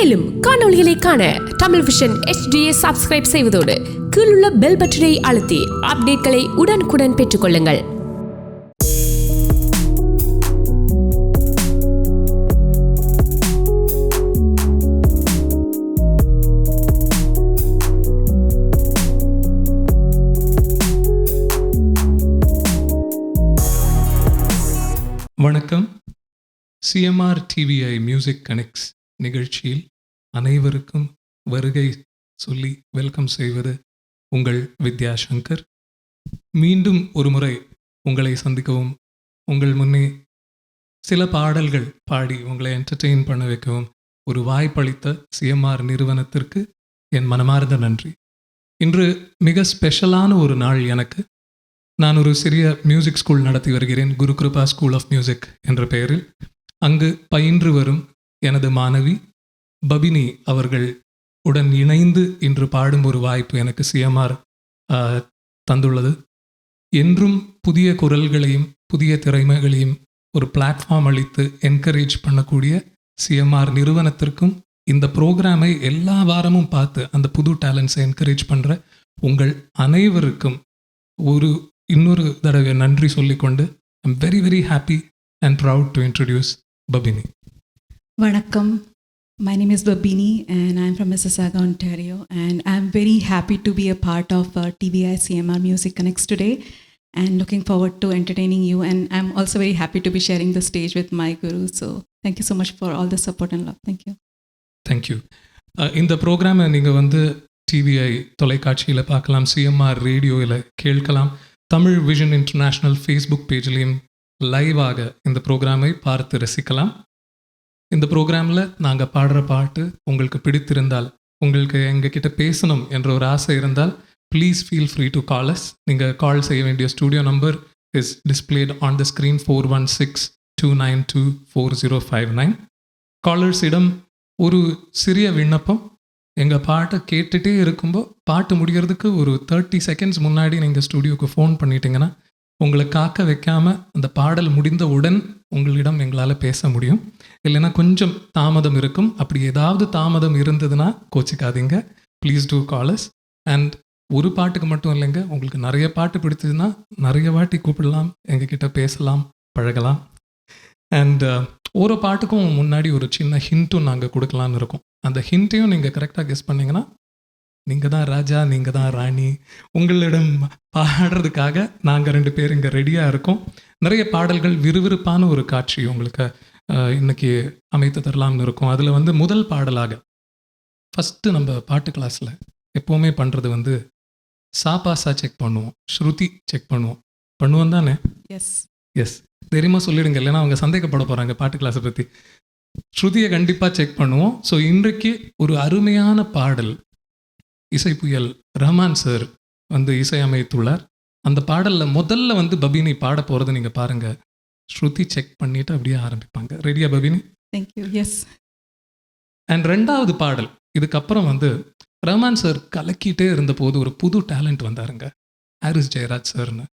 மேலும் காணொளிகளை காண Tamil vision HDயை subscribe செய்வதோடு கீழுள்ள பெல் பட்டனை அழுத்தி அப்டேட்களை உடனுக்குடன் பெற்றுக்கொள்ளுங்கள். வணக்கம். CMR TVI மியூசிக் கனெக்ட்ஸ் நிகழ்ச்சியில் அனைவருக்கும் வருகை சொல்லி வெல்கம் செய்வது உங்கள் வித்யாசங்கர். மீண்டும் ஒரு முறை உங்களை சந்திக்கவும், உங்கள் முன்னே சில பாடல்கள் பாடி உங்களை என்டர்டெயின் பண்ண வைக்கவும் ஒரு வாய்ப்பளித்த CMR நிறுவனத்திற்கு என் மனமார்ந்த நன்றி. இன்று மிக ஸ்பெஷலான ஒரு நாள் எனக்கு. நான் ஒரு சிறிய மியூசிக் ஸ்கூல் நடத்தி வருகிறேன், குரு கிருபா ஸ்கூல் ஆஃப் மியூசிக் என்ற பெயரில். அங்கு பயின்று வரும் எனது மாணவி பபினி அவர்கள் உடன் இணைந்து இன்று பாடும் ஒரு வாய்ப்பு எனக்கு CMR தந்துள்ளது. என்றும் புதிய குரல்களையும் புதிய திறமைகளையும் ஒரு பிளாட்ஃபார்ம் அளித்து என்கரேஜ் பண்ணக்கூடிய CMR நிறுவனத்திற்கும் இந்த ப்ரோக்ராமை எல்லா வாரமும் பார்த்து அந்த புது டேலண்ட்ஸை என்கரேஜ் பண்ணுற உங்கள் அனைவருக்கும் இன்னொரு தடவை நன்றி சொல்லிக்கொண்டு I'm very very happy and proud to introduce Bhavini. வணக்கம். My name is Babini and I'm from Mississauga, Ontario, and I'm very happy to be a part of TVI CMR Music Connects today and looking forward to entertaining you, and I'm also very happy to be sharing the stage with my guru. So thank you so much for all the support and love. Thank you. Thank you. இந்த ப்ரோக்ராமை நீங்கள் TVI தொலைக்காட்சியில் பார்க்கலாம், CMR ரேடியோவில் கேட்கலாம், Tamil vision international Facebook பேஜ்லேயும் லைவாக இந்த ப்ரோக்ராமை பார்த்து ரசிக்கலாம். இந்த ப்ரோக்ராமில் நாங்கள் பாடுற பாட்டு உங்களுக்கு பிடித்திருந்தால், உங்களுக்கு எங்ககிட்ட பேசணும் என்ற ஒரு ஆசை இருந்தால், please feel free to call us. நீங்கள் கால் செய்ய வேண்டிய studio number is displayed on the screen 4162924059. காலர்ஸிடம் ஒரு சிறிய விண்ணப்பம், எங்கள் பாட்டை கேட்டுகிட்டே இருக்கும்போது பாட்டு முடிகிறதுக்கு ஒரு 30 செகண்ட்ஸ் முன்னாடி நீங்கள் ஸ்டூடியோவுக்கு ஃபோன் பண்ணிட்டீங்கன்னா உங்களை காக்க வைக்காமல் அந்த பாடல் முடிந்தவுடன் உங்களிடம் எங்களால் பேச முடியும். இல்லைன்னா கொஞ்சம் தாமதம் இருக்கும். அப்படி ஏதாவது தாமதம் இருந்ததுன்னா கோச்சிக்காதீங்க, ப்ளீஸ் டூ காலர்ஸ். அண்ட் ஒரு பாட்டுக்கு மட்டும் இல்லைங்க, உங்களுக்கு நிறைய பாட்டு பிடிச்சதுன்னா நிறைய வாட்டி கூப்பிடலாம், எங்ககிட்ட பேசலாம், பழகலாம். அண்ட் ஒரு பாட்டுக்கும் முன்னாடி ஒரு சின்ன ஹிண்ட்டும் நாங்கள் கொடுக்கலான்னு இருக்கோம். அந்த ஹிண்ட்டையும் நீங்கள் கரெக்டாக கெஸ் பண்ணிங்கன்னா நீங்கள் தான் ராஜா, நீங்கள் தான் ராணி. உங்களிடம் பாடுறதுக்காக நாங்கள் 2 பேர் இங்கே ரெடியாக இருக்கோம். நிறைய பாடல்கள், விறுவிறுப்பான ஒரு காட்சி உங்களுக்கு இன்றைக்கி அமைத்து தரலாம்னு இருக்கோம். அதில் முதல் பாடலாக ஃபஸ்ட்டு நம்ம பாட்டு கிளாஸில் எப்போவுமே பண்ணுறது சாப்பாசா செக் பண்ணுவோம், ஸ்ருதி செக் பண்ணுவோம் தானே? எஸ் தெரியுமா சொல்லிடுங்க, இல்லைன்னா அவங்க சந்தேகப்பட போகிறாங்க பாட்டு கிளாஸை பற்றி. ஸ்ருதியை கண்டிப்பாக செக் பண்ணுவோம். ஸோ இன்றைக்கு ஒரு அருமையான பாடல் இசை புயல் ரஹ்மான் சார் இசையமைத்துள்ளார். அந்த பாடலில் முதல்ல பபினி பாட போகிறத நீங்கள் பாருங்கள். ஸ்ருதி செக் பண்ணிவிட்டு அப்படியே ஆரம்பிப்பாங்க. ரெடியா பபினி? தேங்க்யூ. எஸ். அண்ட் 2வது பாடல், இதுக்கப்புறம் ரஹ்மான் சார் கலக்கிட்டே இருந்தபோது ஒரு புது டேலண்ட் வந்தாருங்க, ஹாரிஸ் ஜெயராஜ் சார்னு.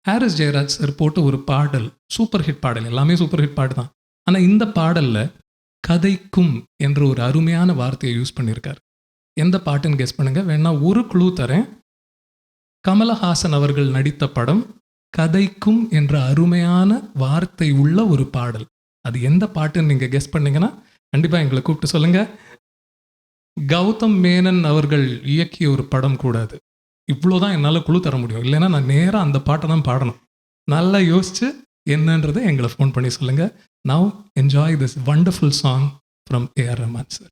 ஹாரிஸ் ஜெயராஜ் சார் போட்ட ஒரு பாடல், சூப்பர் ஹிட் பாடல், எல்லாமே சூப்பர் ஹிட் பாட்டு தான். ஆனால் இந்த பாடலில் கதைக்கும் என்ற ஒரு அருமையான வார்த்தையை யூஸ் பண்ணியிருக்கார். எந்த பாட்டுன்னு கெஸ் பண்ணுங்கள். வேணா ஒரு க்ளூ தரேன். கமலஹாசன் அவர்கள் நடித்த படம் கதைக்கும் என்ற அருமையான வார்த்தை உள்ள ஒரு பாடல். அது எந்த பாட்டுன்னு நீங்கள் கெஸ் பண்ணிங்கன்னா கண்டிப்பாக எங்களை கூப்பிட்டு சொல்லுங்கள். கௌதம் மேனன் அவர்கள் இயக்கிய ஒரு படம் கூட அது. இவ்வளோதான் என்னால் குழு தர முடியும், இல்லைன்னா நான் நேராக அந்த பாட்டை தான் பாடணும். நல்லா யோசிச்சு என்னன்றதை எங்களை ஃபோன் பண்ணி சொல்லுங்கள். Now enjoy this wonderful song from A.R. Rahman sir.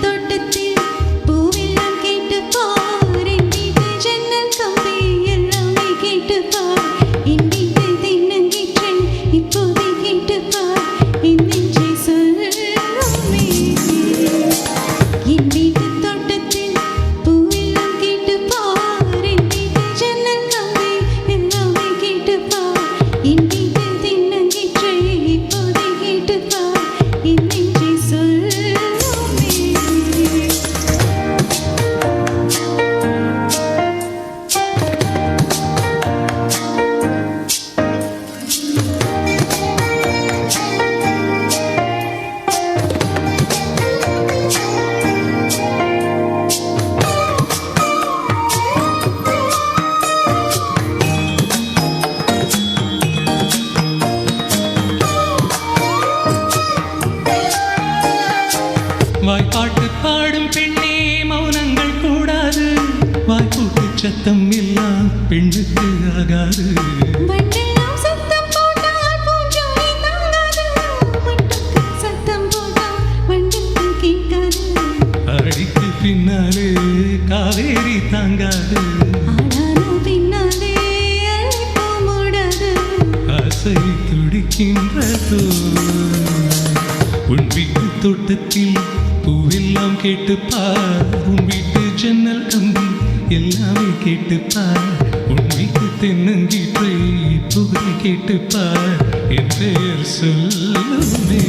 தோட்டத்தில் பூவெல்லாம் கேட்டு பாடும் பெண்ணே மௌனங்கள் கூடாது, வாய்ப்பூட்டு சத்தம் எல்லாம் பெண்ணுக்கு ஆகாது. வண்டெல்லாம் சத்தம் போட்டால் பூஞ்சோலை தாங்காது, மண்ணுக்கு சத்தம் போட்டால் வண்டுக்கு கேட்காது. அடிக்கு பின்னாலே காவேரி தாங்காது, ஆனாலும் பின்னாலே அழைப்பு மூடாது. ஆசை துடிக்கின்றதோ உன் வீட்டு தோட்டத்தில் பூவெல்லாம் கேட்டுப்பார், உன் வீட்டு ஜன்னல் கம்பி எல்லாமே கேட்டுப்பார், உன் வீட்டு தென்னங்கீற்றை புகழ் கேட்டுப்பார், என் பெயர் சொல்லுமே.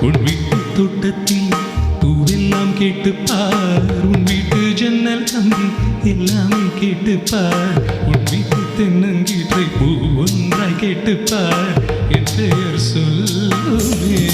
உன் வீட்டு தோட்டத்தில் பூவெல்லாம் கேட்டுப்பார், உன் வீட்டு ஜன்னல் கம்பி எல்லாமே கேட்டுப்பார், உன் வீட்டு தென்னங்கீற்றை பூ ஒன்றாய் கேட்டுப்பார், என் பெயர் சொல்லுமே.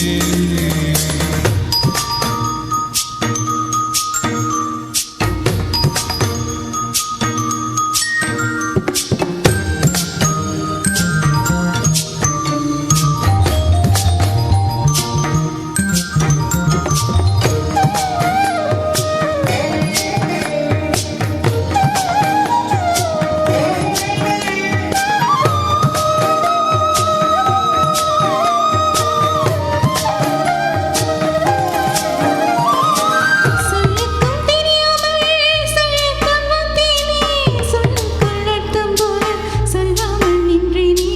சொல்லுக்கும் தெரியாமல் சொல்லத்தான் வந்தேனே, சொல்லுக்குள் அர்த்தம் போல சொல்லாமல் நின்றேனே.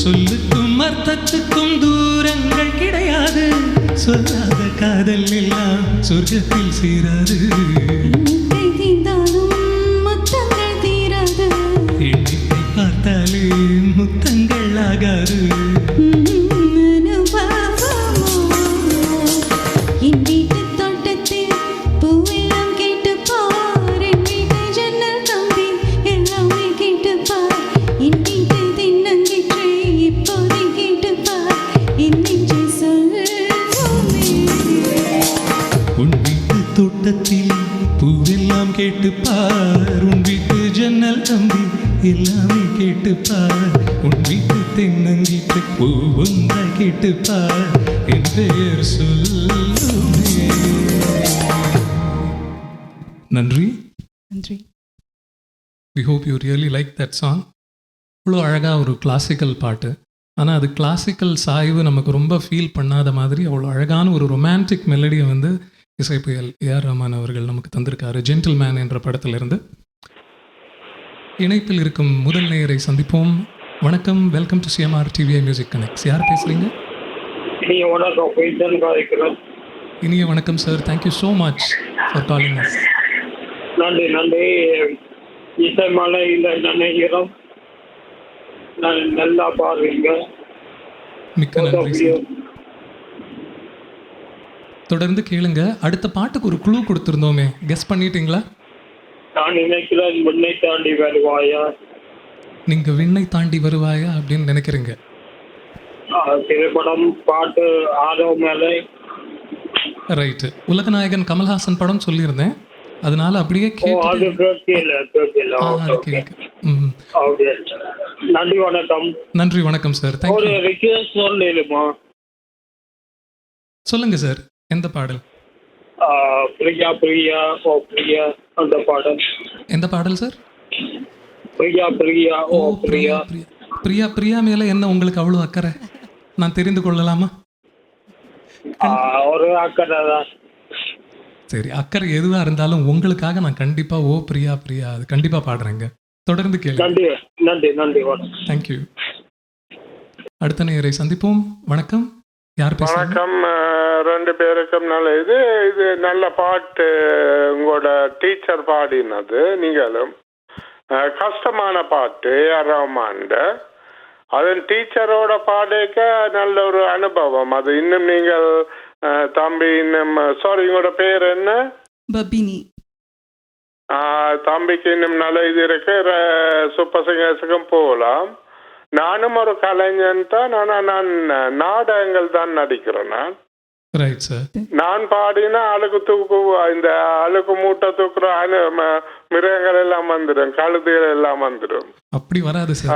சொல்லுக்கும் அர்த்தத்துக்கும் தூரங்கள் கிடையாது, சொல்லாத காதல் எல்லாம் சொர்க்கத்தில் சேராது. எண்ணிக்கை தீர்ந்தாலும் முத்தங்கள் தீராது. எண்ணிக்கை பார்த்தாலே முத்தங்கள் ஆகாது. அனுபவமோ என் வீட்டு தோட்டத்தில் பூவெல்லாம் கேட்டுப்பார், என் வீட்டு ஜன்னல் கம்பி எல்லாமே கேட்டுப்பார், என் வீட்டு தென்னங்கீற்றை இப்போதே கேட்டுப்பார், என் நெஞ்சை சொல்லுமே. உன் வீட்டு தோட்டத்தில் பூவெல்லாம் கேட்டுப்பார், உன் வீட்டு ஜன்னல் கம்பி எல்லாமே கேட்டுப்பார், உன் வீட்டு தென்னங்கீற்றை பூ ஒன்றாய் கேட்டுப்பார், என் பெயர் சொல்லுமே. நன்றி. நன்றி. We hope you really like that song. இவ்வளோ அழகாக ஒரு கிளாசிக்கல் பாட்டு, ஆனால் அது கிளாசிக்கல் சாய்வு நமக்கு ரொம்ப ஃபீல் பண்ணாத மாதிரி அவ்வளோ அழகான ஒரு ரொமான்டிக் மெலடியை வந்து இசைப்புயல் ஏஆர் ரஹ்மான் அவர்கள் நமக்கு தந்திருக்காரு. ஜென்டில்மேன் என்ற படத்திலிருந்து. இணைப்பில் இருக்கும் முதல் நேயரை சந்திப்போம். வணக்கம், welcome to CMR TVI music connects. யார் பேசுகிறீங்க? வணக்கம், வைத்தன் காரைக்கிறேன். இனிய வணக்கம் sir, thank you so much for calling us. நன்றி நன்றி. இசைமலையில் நினைக்கிறோம், நல்லா பாருங்க. மிக்க நன்றி சார். தொடர்ந்து கேளுங்க. அடுத்த பாட்டுக்கு ஒரு குழு கொடுத்துருந்தோமே, கெஸ் பண்ணிட்டீங்களா? நான் நினைக்கிறேன் முன்னை தாண்டி வருவாயா. நீங்க விண்ணை தாண்டி வருவாயா அப்படின்னு நினைக்கிறீங்க? திரைப்படம் பாட்டு ஆரோ மேலே. ரைட்டு. உலகநாயகன் கமல்ஹாசன் படம் சொல்லியிருந்தேன், அதனால அப்படியே அது கேட்கல. நன்றி வணக்கம். நன்றி வணக்கம் சார், ஒரு தேங்க்யூ. ரிக்வெஸ்ட் சொல்லிடுமா? சொல்லுங்க சார், எந்த பாடல்? பிரியா பிரியா ஓ பிரியா அந்த பாடல். எந்த பாடல் சார்? பிரியா பிரியா ஓ ஓ பிரியா பிரியா. பிரியா பிரியா பிரியா மேல என்ன உங்களுக்கு அவ்வளோ அக்கறை? நான் தெரிந்து கொள்ளலாமா? ஒரு அக்கறை தான். சரி, அக்கறை எதுவாக இருந்தாலும் உங்களுக்காக நான் கண்டிப்பா ஓ பிரியா பிரியா அது கண்டிப்பா பாடுறேங்க. தொடர்ந்து கேளுங்க. நன்றி நன்றி நன்றி வணக்கம். தேங்க்யூ. அடுத்த நேயரை சந்திப்போம். வணக்கம், யார் பேசுறீங்க? வணக்கம். ரெண்டு பேருக்கும் நல்ல இது நல்ல பாட்டு. உங்களோட டீச்சர் பாடினது, நீங்களும் கஷ்டமான பாட்டு ஏஆர் ரஹ்மான். அதன் டீச்சரோட பாடேக்க நல்ல ஒரு அனுபவம். அது இன்னும் நீங்கள் தம்பி இன்னும் சாரி உங்களோட பேர் என்ன? பபினி. தம்பிக்கு இன்னும் நல்ல இது இருக்கு, சூப்பர் சிங்கர்ஸுக்கும் போகலாம். நானும் ஒரு கலைஞன் தான், ஆனால் நான் நாடகங்கள் தான் நடிக்கிறேன். Right sir. நான் பாடினா அழுக்கு தூக்கு, இந்த அழுக்கு மூட்டை தூக்குற மிருகங்கள் எல்லாம் வந்துடும், கழுதுகள் எல்லாம் வந்துடும். அப்படி வராது சார்.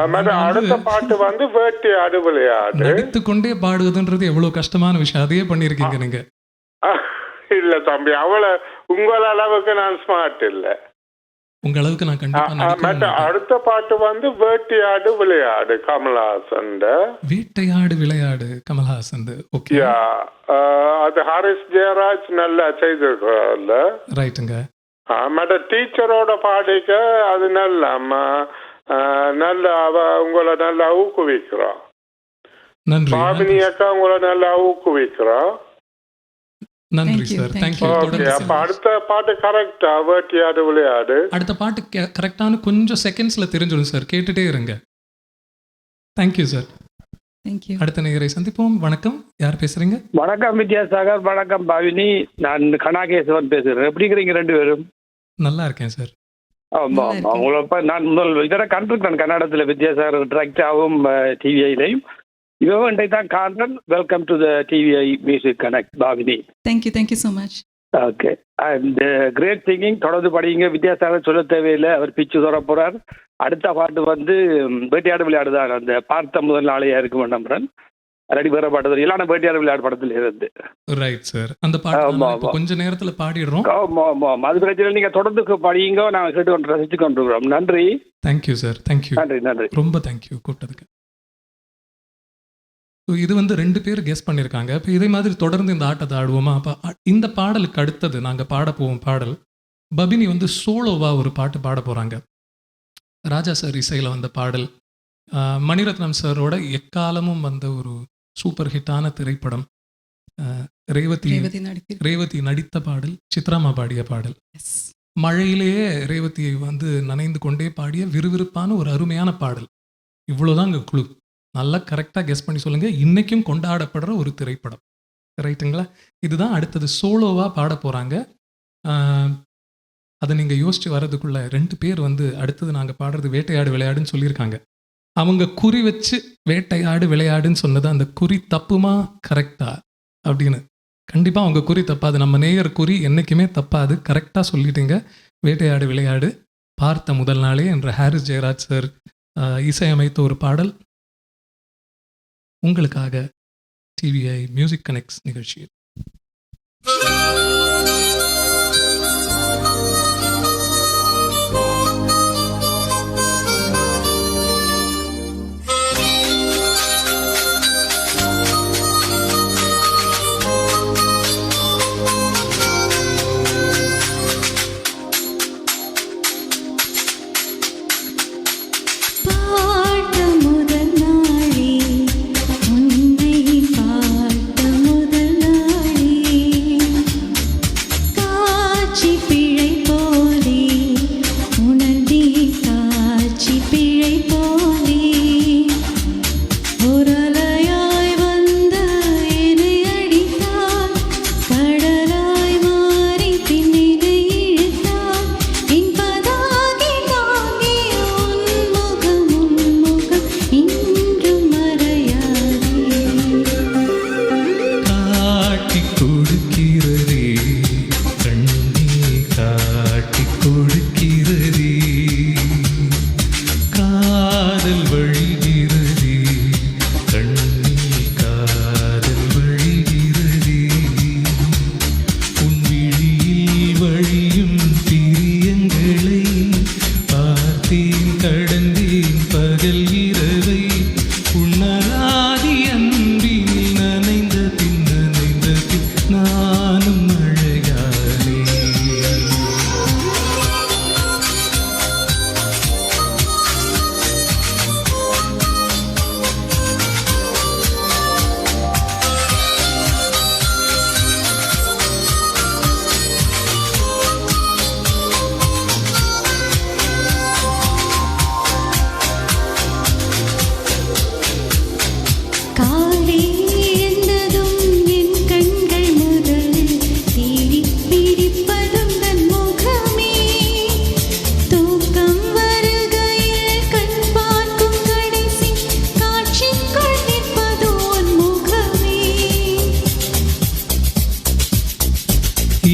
அடுத்த பாட்டு வந்து வேட்டையாடு விளையாடு. நடித்து கொண்டே பாடுவதுன்றது எவ்வளவு கஷ்டமான விஷயம், அதையே பண்ணிருக்கீங்க நீங்க. இல்ல தம்பி, அவளை உங்கள அளவுக்கு நான் ஸ்மார்ட் இல்லை. உங்க அளவுக்கு நான் கண்டிப்பா நடிக்க மற்ற மாட்டேன். அடுத்த பாட்டு வந்து வேட்டையாடு விளையாடு கமல்ஹாசன். வேட்டையாடு விளையாடு கமல்ஹாசன். ஓகே, அது ஹாரிஸ் ஜெயராஜ் நல்லா செய்திருக்கிறல்ல. ரைட்டுங்க. மற்ற டீச்சரோட பாடிக்க அது நல்ல நல்ல உங்களை நல்லா ஊக்குவிக்கிறோம். நன்றி பாபினி அக்கா உங்களை நல்லா ஊக்குவிக்கிறோம். நன்றி Thank you, sir. thank thank you. Okay, அப்ப அடுத்த பாட்டு கரெக்டா வேட்டையாடு விளையாடு? அடுத்த பாட்டு கரெக்டான கொஞ்சம் செகண்ட்ஸ்ல தெரிஞ்சிடும் சார், கேட்டுட்டே இருங்க. Thank you sir. தேங்க்யூ. அடுத்த நேயரை சந்திப்போம். வணக்கம், யார் பேசுறீங்க? வணக்கம் வித்யாசாகர். வணக்கம் பாவினி. நான் கனாகேசவன் பேசுறேன். எப்படி இருக்கிறீங்க ரெண்டு பேரும்? நல்லா இருக்கேன் சார். ஆமா ஆமா, உங்களை நான் முதல் இதர கண்டிருக்கேன் கன்னடத்தில் வித்யாசாகர் டிராக்டாவும் டிவிஐலையும். இவன் இன்றை தான் காண்றன். Welcome to the TVI music connect Bhavini. Thank you so much. Okay, and great singing. தொடர்ந்து படிங்க. வித்யாசாகர் சொல்ல தேவையில்லை, அவர் பிச்சு தர போறார். அடுத்த பாட்டு வந்து வேட்டையாடு விளையாடு தான். அந்த பார்த்த முதல் நாளையா இருக்கும் நம்புறேன். ரெடி வேற பாட்டு எல்லாம் வேட்டையாடு விளையாடு படத்துல இருந்து. Right sir. அந்த பாட்டு கொஞ்ச நேரத்துல பாடிடுறோம். ஆமா ஆமா, அது பிரச்சனை. நீங்க தொடர்ந்து படிங்க, நாங்கள் கேட்டு கொண்டு ரசிச்சு கொண்டிருக்கிறோம். நன்றி. Thank you sir. தேங்க்யூ. நன்றி நன்றி. ரொம்ப தேங்க்யூ கூப்பிட்டதுக்கு. இது வந்து 2 பேர் கெஸ் பண்ணியிருக்காங்க. இப்போ இதே மாதிரி தொடர்ந்து இந்த ஆட்டத்தை ஆடுவோமா? அப்போ இந்த பாடலுக்கு அடுத்தது நாங்கள் பாட போவோம் பாடல். பபினி வந்து சோலோவாக ஒரு பாட்டு பாட போகிறாங்க. ராஜா சார் இசையில் வந்த பாடல், மணிரத்னம் சாரோட எக்காலமும் வந்த ஒரு சூப்பர் ஹிட்டான திரைப்படம். ரேவதி நடித்த பாடல், சித்ராமா பாடிய பாடல். மழையிலேயே ரேவதியை வந்து நனைந்து கொண்டே பாடிய விறுவிறுப்பான ஒரு அருமையான பாடல். இவ்வளோதான் இங்கே குழு. நல்லா கரெக்டாக கெஸ் பண்ணி சொல்லுங்கள். இன்றைக்கும் கொண்டாடப்படுற ஒரு திரைப்படம். ரைட்டுங்களா? இதுதான் அடுத்தது சோலோவாக பாட போகிறாங்க. அதை நீங்கள் யோசித்து வர்றதுக்குள்ளே 2 பேர் வந்து அடுத்தது நாங்கள் பாடுறது வேட்டையாடு விளையாடுன்னு சொல்லியிருக்காங்க. அவங்க குறி வச்சு வேட்டையாடு விளையாடுன்னு சொன்னது அந்த குறி தப்புமா கரெக்டா அப்படின்னு. கண்டிப்பாக அவங்க குறி தப்பாது. நம்ம நேயர் குறி என்றைக்குமே தப்பாது. கரெக்டாக சொல்லிட்டீங்க. வேட்டையாடு விளையாடு பார்த்த முதல் நாளே என்ற ஹாரிஸ் ஜெயராஜ் சார் இசையமைத்த ஒரு பாடல் உங்களுக்காக டிவிஐ மியூசிக் கனெக்ட்ஸ் நிகழ்ச்சியில்.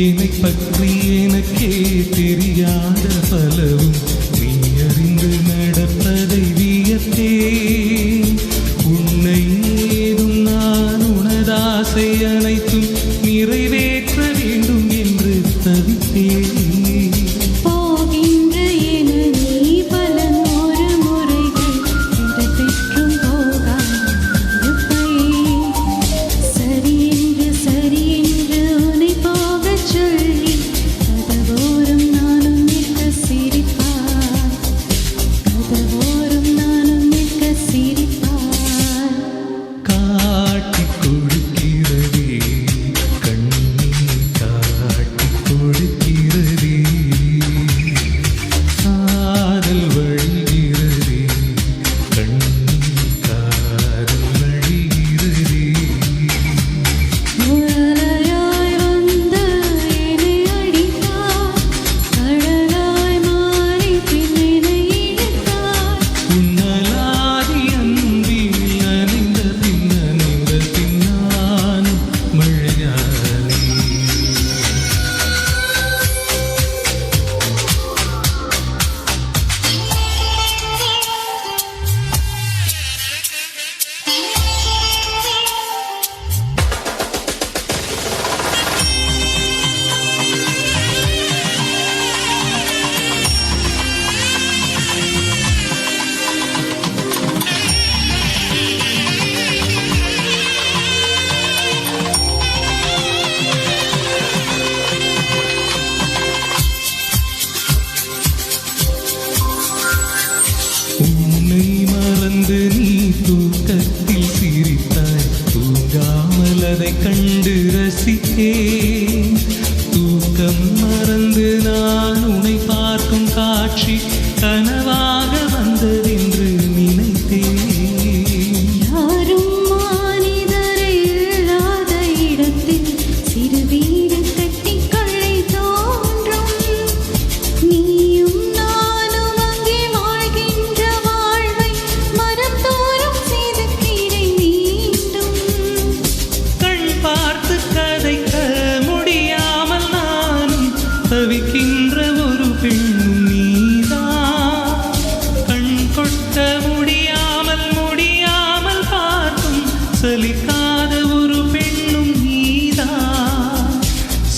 என்னை பற்றி எனக்கே தெரியாத பலவும் நீ அறிந்து நடப்பதை வியத்தேன். உன்னை ஏதும் நான் உனதாசை அனைத்தும் நிறைவேற்ற வேண்டும்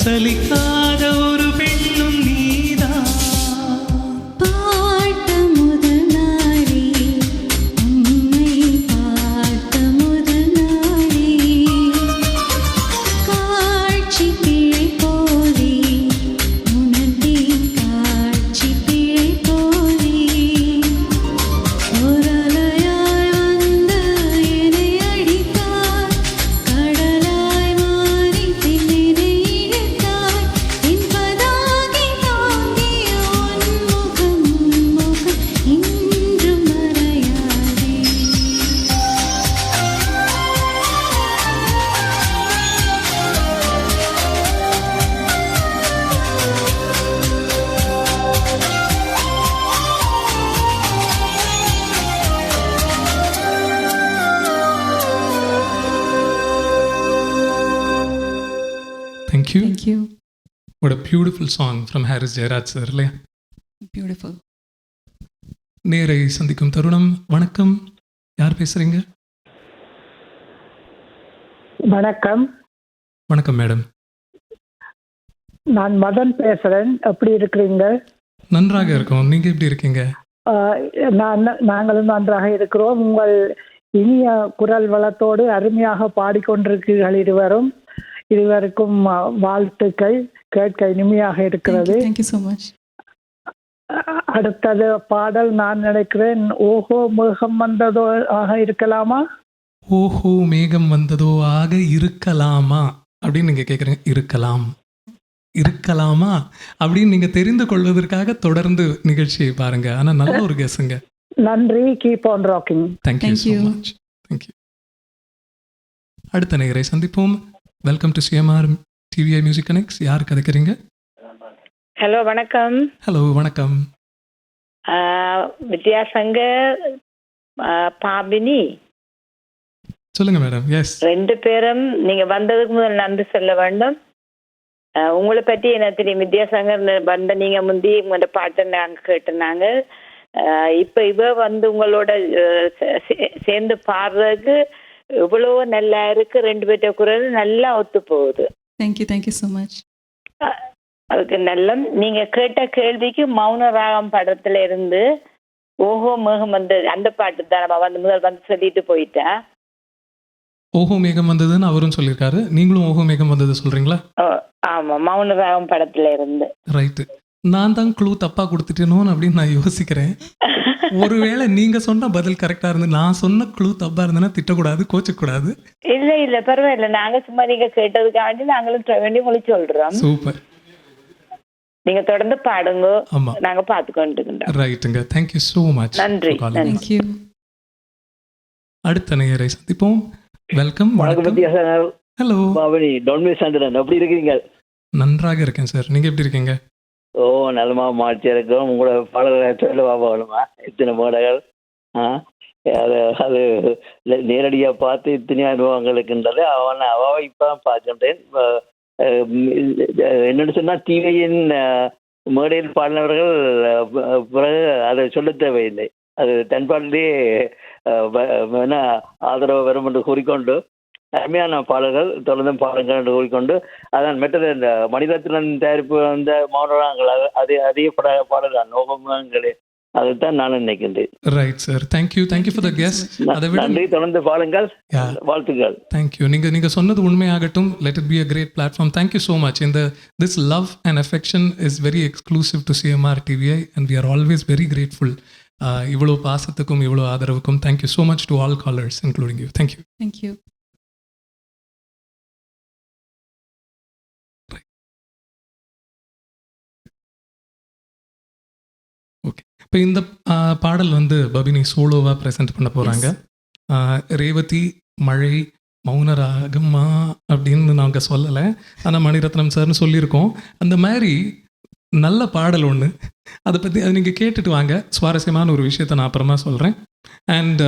சலிக்காத ஒரு பெண்ணும் நீதான். பார்த்த முதல் நாளே உன்னை பார்த்த முதல் நாளே காட்சி பிழை போலே உணர்ந்தேன் காட்சி பிழை போலே ஓரலையாய் வந்து என்னை அடித்தாய் கடலாய் மாறி பின்னினை இழுத்தாய் என்பதாகி தாங்கிய உன் முகம் இன்றும் மறையாதே. Thank you. Thank you. What a beautiful song from Harris Jayaraj sir இல்லையா? Beautiful. நேரை சந்திக்கும் தருணம். வணக்கம், யார் பேசுறீங்க? வணக்கம், வணக்கம் மேடம். நான் மதன் பேசுறேன். எப்படி இருக்கிறீங்க? நன்றாக இருக்கோம். நீங்க எப்படி இருக்கீங்க? நாங்களும் நன்றாக இருக்கிறோம். உங்கள் இனிய குரல் வளத்தோடு அருமையாக பாடிக்கொண்டிருக்கிறீர்கள். இருவருக்கும் வாழ்த்துக்கள். கேட்க இனிமையாக இருக்கிறது. Thank you so much. அடுத்தது பாடல் நான் நினைக்கிறேன் ஓஹோ மேகம் வந்ததோ ஆக இருக்கலாமா? ஓஹோ மேகம் வந்ததோ ஆக இருக்கலாமா அப்படின்னு நீங்க கேக்குறீங்க. இருக்கலாம், இருக்கலாமா அப்படின்னு நீங்க தெரிந்து கொள்வதற்காக தொடர்ந்து நிகழ்ச்சியை பாருங்க. ஆனா நல்ல ஒரு கெஸ்ஸுங்க. நன்றி. Keep on rocking. Thank you Thank so you. Much. Thank you. அடுத்த நேயரை சந்திப்போம். Welcome to CMR TVI music connects. யார் கதைக்கிறீங்க? ஹலோ வணக்கம். ஹலோ வணக்கம். வித்யாசங்கர், பாபினி, சொல்லுங்க மேடம். எஸ், ரெண்டு பேரும் நீங்க வந்ததுக்கு முதல் நன்றி சொல்ல வேண்டும். உங்களை பற்றி எனக்கு தெரியும். வித்யாசங்கர் வந்த நீங்க முந்தி உங்களோட பாட்டை நாங்கள் கேட்டுனாங்க. இப்போ இவ வந்து உங்களோட சேர்ந்து பாடுறதுக்கு இவ்வளோ நல்லா இருக்கு. ரெண்டு பேர்ட்ட குரல் நல்லா ஒத்து போகுது. Thank you so much. அதுக்கு நல்ல நீங்க கேட்ட கேள்விக்கு மௌன ராகம் படத்துல இருந்து ஓஹோ மேகம் வந்து அந்த பாட்டு தான் நம்ம வந்து முதல் வந்து சொல்லிட்டு போயிட்டேன். ஓஹோ மேகம் வந்ததுன்னு அவரும் சொல்லியிருக்காரு. நீங்களும் ஓஹோ மேகம் வந்தது சொல்றீங்களா? ஆமா, மௌன ராகம் படத்துல இருந்து. ரைட்டு. நான் தான் க்ளூ தப்பா கொடுத்துட்டேனோன்னு அப்படின்னு நான் யோசிக்கிறேன். ஒருவேளை நீங்க சொன்ன பதில் கரெக்டா இருந்து நான் சொன்ன க்ளூ தப்பா இருந்தேன்னா திட்டக்கூடாது, கோச்சக்கூடாது. இல்ல பரவாயில்ல. நாங்க சும்மா நீங்க கேட்டதுக்காண்டி நாங்களும் வேண்டி உங்களுக்கு சொல்றோம். சூப்பர். நீங்க தொடர்ந்து பாடுங்க. ஆமா, நாங்க பாத்துக்கொண்டு. ரைட்டுங்க. Thank you so much. நன்றி. Thank you. அடுத்த நேயரை சந்திப்போம். வெல்கம். ஹலோ பாவனி, டொன்மே சந்திரன், எப்படி இருக்கீங்க? நன்றாக இருக்கேன் சார். நீங்க எப்படி இருக்கீங்க? ஓ, நல்லமா மாற்றி இருக்கோம். உங்களோட பாடல்களை சொல்லவா வேணுமா? இத்தனை பாடல்கள் அது நேரடியாக பார்த்து இத்தனை அனுபவங்கள் இருக்கின்றது. அவ இப்போ பார்க்கின்றேன். என்னென்னு சொன்னால் டிவியின் மேடையில் பாடினவர்கள் பிறகு அதை சொல்ல தேவையில்லை. அது தன் பாடலே ஆதரவு வரும் என்று கூறிக்கொண்டு அருமையான பாடல்கள் தொடர்ந்து பாடல்கள் என்று கூறிக்கொண்டு அதான் மெட்டது இந்த மணிரத்னம் தயாரிப்பு அந்த மௌனராங்கள் அதே பாடல்கள் நோகங்களே அதுதான் நான் நினைக்கின்றேன். Right sir. Thank you for the guest. நன்றி. தொடர்ந்து பாருங்கள். வாழ்த்துக்கள். தேங்க்யூ. நீங்க சொன்னது உண்மையாகட்டும். Let it be a great platform. Thank you so much. This love and affection is very exclusive to CMR TVI and we are always very grateful. இவ்வளோ பாசத்துக்கும் இவ்வளோ ஆதரவுக்கும் thank you so much to all callers including you. Thank you. Thank you. Okay. இப்போ இந்த பாடல் வந்து Papini சோலோவாக present பண்ண போகிறாங்க. ரேவதி, மழை, மௌனராகம்மா அப்படின்னு நாங்கள் சொல்லலை, ஆனால் மணிரத்னம் சார்னு சொல்லியிருக்கோம். அந்த மாதிரி நல்ல பாடல் ஒன்று, அதை பற்றி அது நீங்கள் கேட்டுட்டு வாங்க. சுவாரஸ்யமான ஒரு விஷயத்தை நான் அப்புறமா சொல்கிறேன். அண்ட்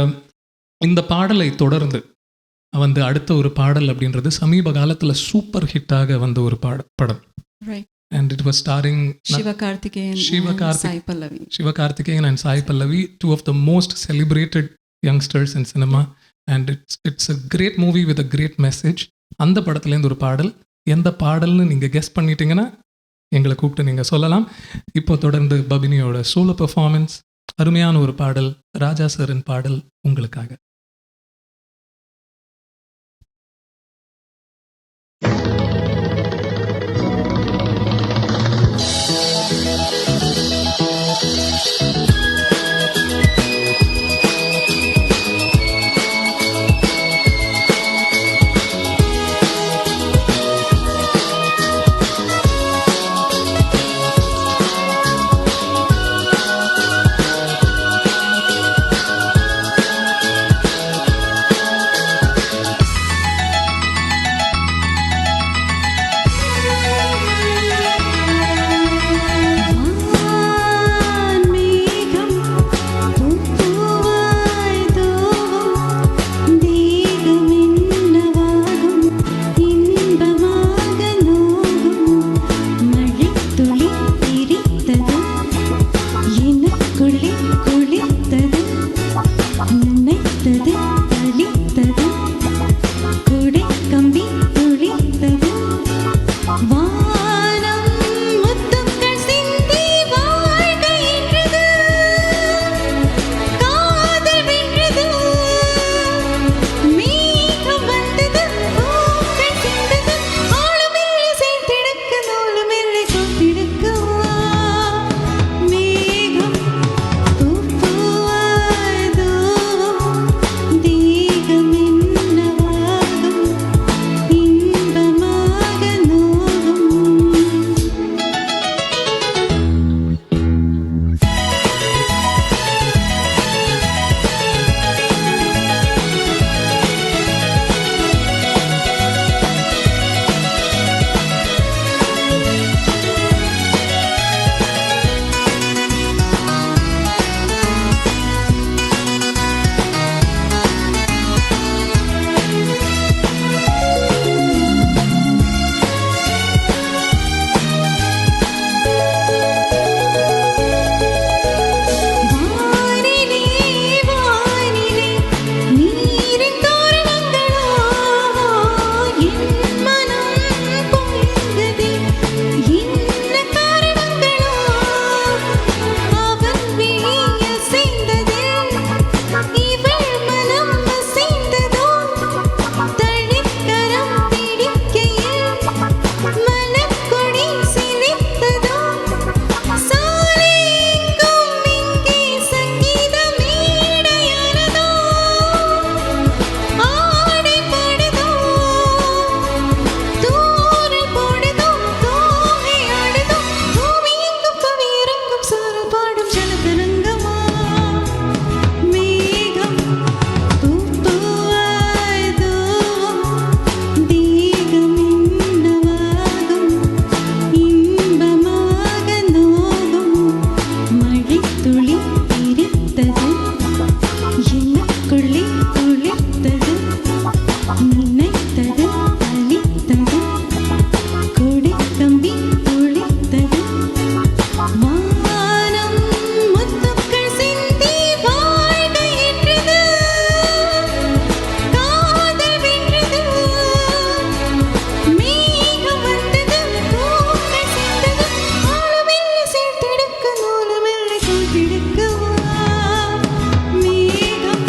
இந்த பாடலை தொடர்ந்து வந்து அடுத்த ஒரு பாடல் அப்படின்றது சமீப காலத்தில் சூப்பர் ஹிட்டாக வந்த ஒரு படம். Right. And it was starring Sivakarthikeyan and Sai Pallavi, two of the most celebrated youngsters in cinema. And it's a great movie with a great message. அந்த படத்துலேருந்து ஒரு பாடல் எந்த பாடல்னு நீங்கள் கெஸ் பண்ணிட்டீங்கன்னா எங்களை கூப்பிட்டு நீங்கள் சொல்லலாம். இப்போ தொடர்ந்து பபினியோட சோலோ பெர்ஃபார்மன்ஸ், அருமையான ஒரு பாடல், ராஜா சாரின் பாடல் உங்களுக்காக. வான்மேகம் பூப்பூவாய் தூவும் தேகம் என்னவாகும் இன்பமாக நோகும் மழைத்துளி தெரித்தது எனக்குள்ளே குளித்தது நினைத்தது தளித்தது குடை கம்பி துளித்தது வானம் முத்துக்கள் சிந்தி வாழ்க என்றது காதல் வென்றது மேகம் வந்தது பூக்கள் சிந்தது ஆளுமில்லை சேர்த்தெடுக்க நூலுமில்லை கோத்திடுக்க மேகம் பூப்பூவாய் தூவும் தேகம் என்னவாகும் இன்பமாக நோகும் வானிலே வானிலே நீரின் தோரணங்களோ என் மனம் பொங்குதே என்ன காரணங்களோ அவன் விழிய செய்ததே இவள் மனம் அசைந்ததோ தளிர்கரம் பிடிக்கையில் மலர்கொடி சிலிர்த்ததோ சாலை எங்கும் இங்கே சங்கீத மேடையானதோ ஆடை பாடுதோ தூரல் போடுதோ தோகை ஆடுதோ பூமி எங்கும் புவி இறங்கும் சாரல் பாடும் ஜலதரங்கமா மேகம் பூப்பூவாய் தூவும் தேகம் என்னவாகும் இன்பமாக நோகும் மழைத்துளி தெரித்தது எனக்குள்ளே குளித்தது நினைத்தது தளித்தது கொடை கம்பி துளித்தது வானம் முத்துக்கள் சிந்தி வாழ்க என்றது காதல் வென்றது மேகம் வந்தது பூக்கள் சிந்தது ஆளுமில்லை சேர்த்தெடுக்க நூலுமில்லை கோத்திடுக்க மேகம்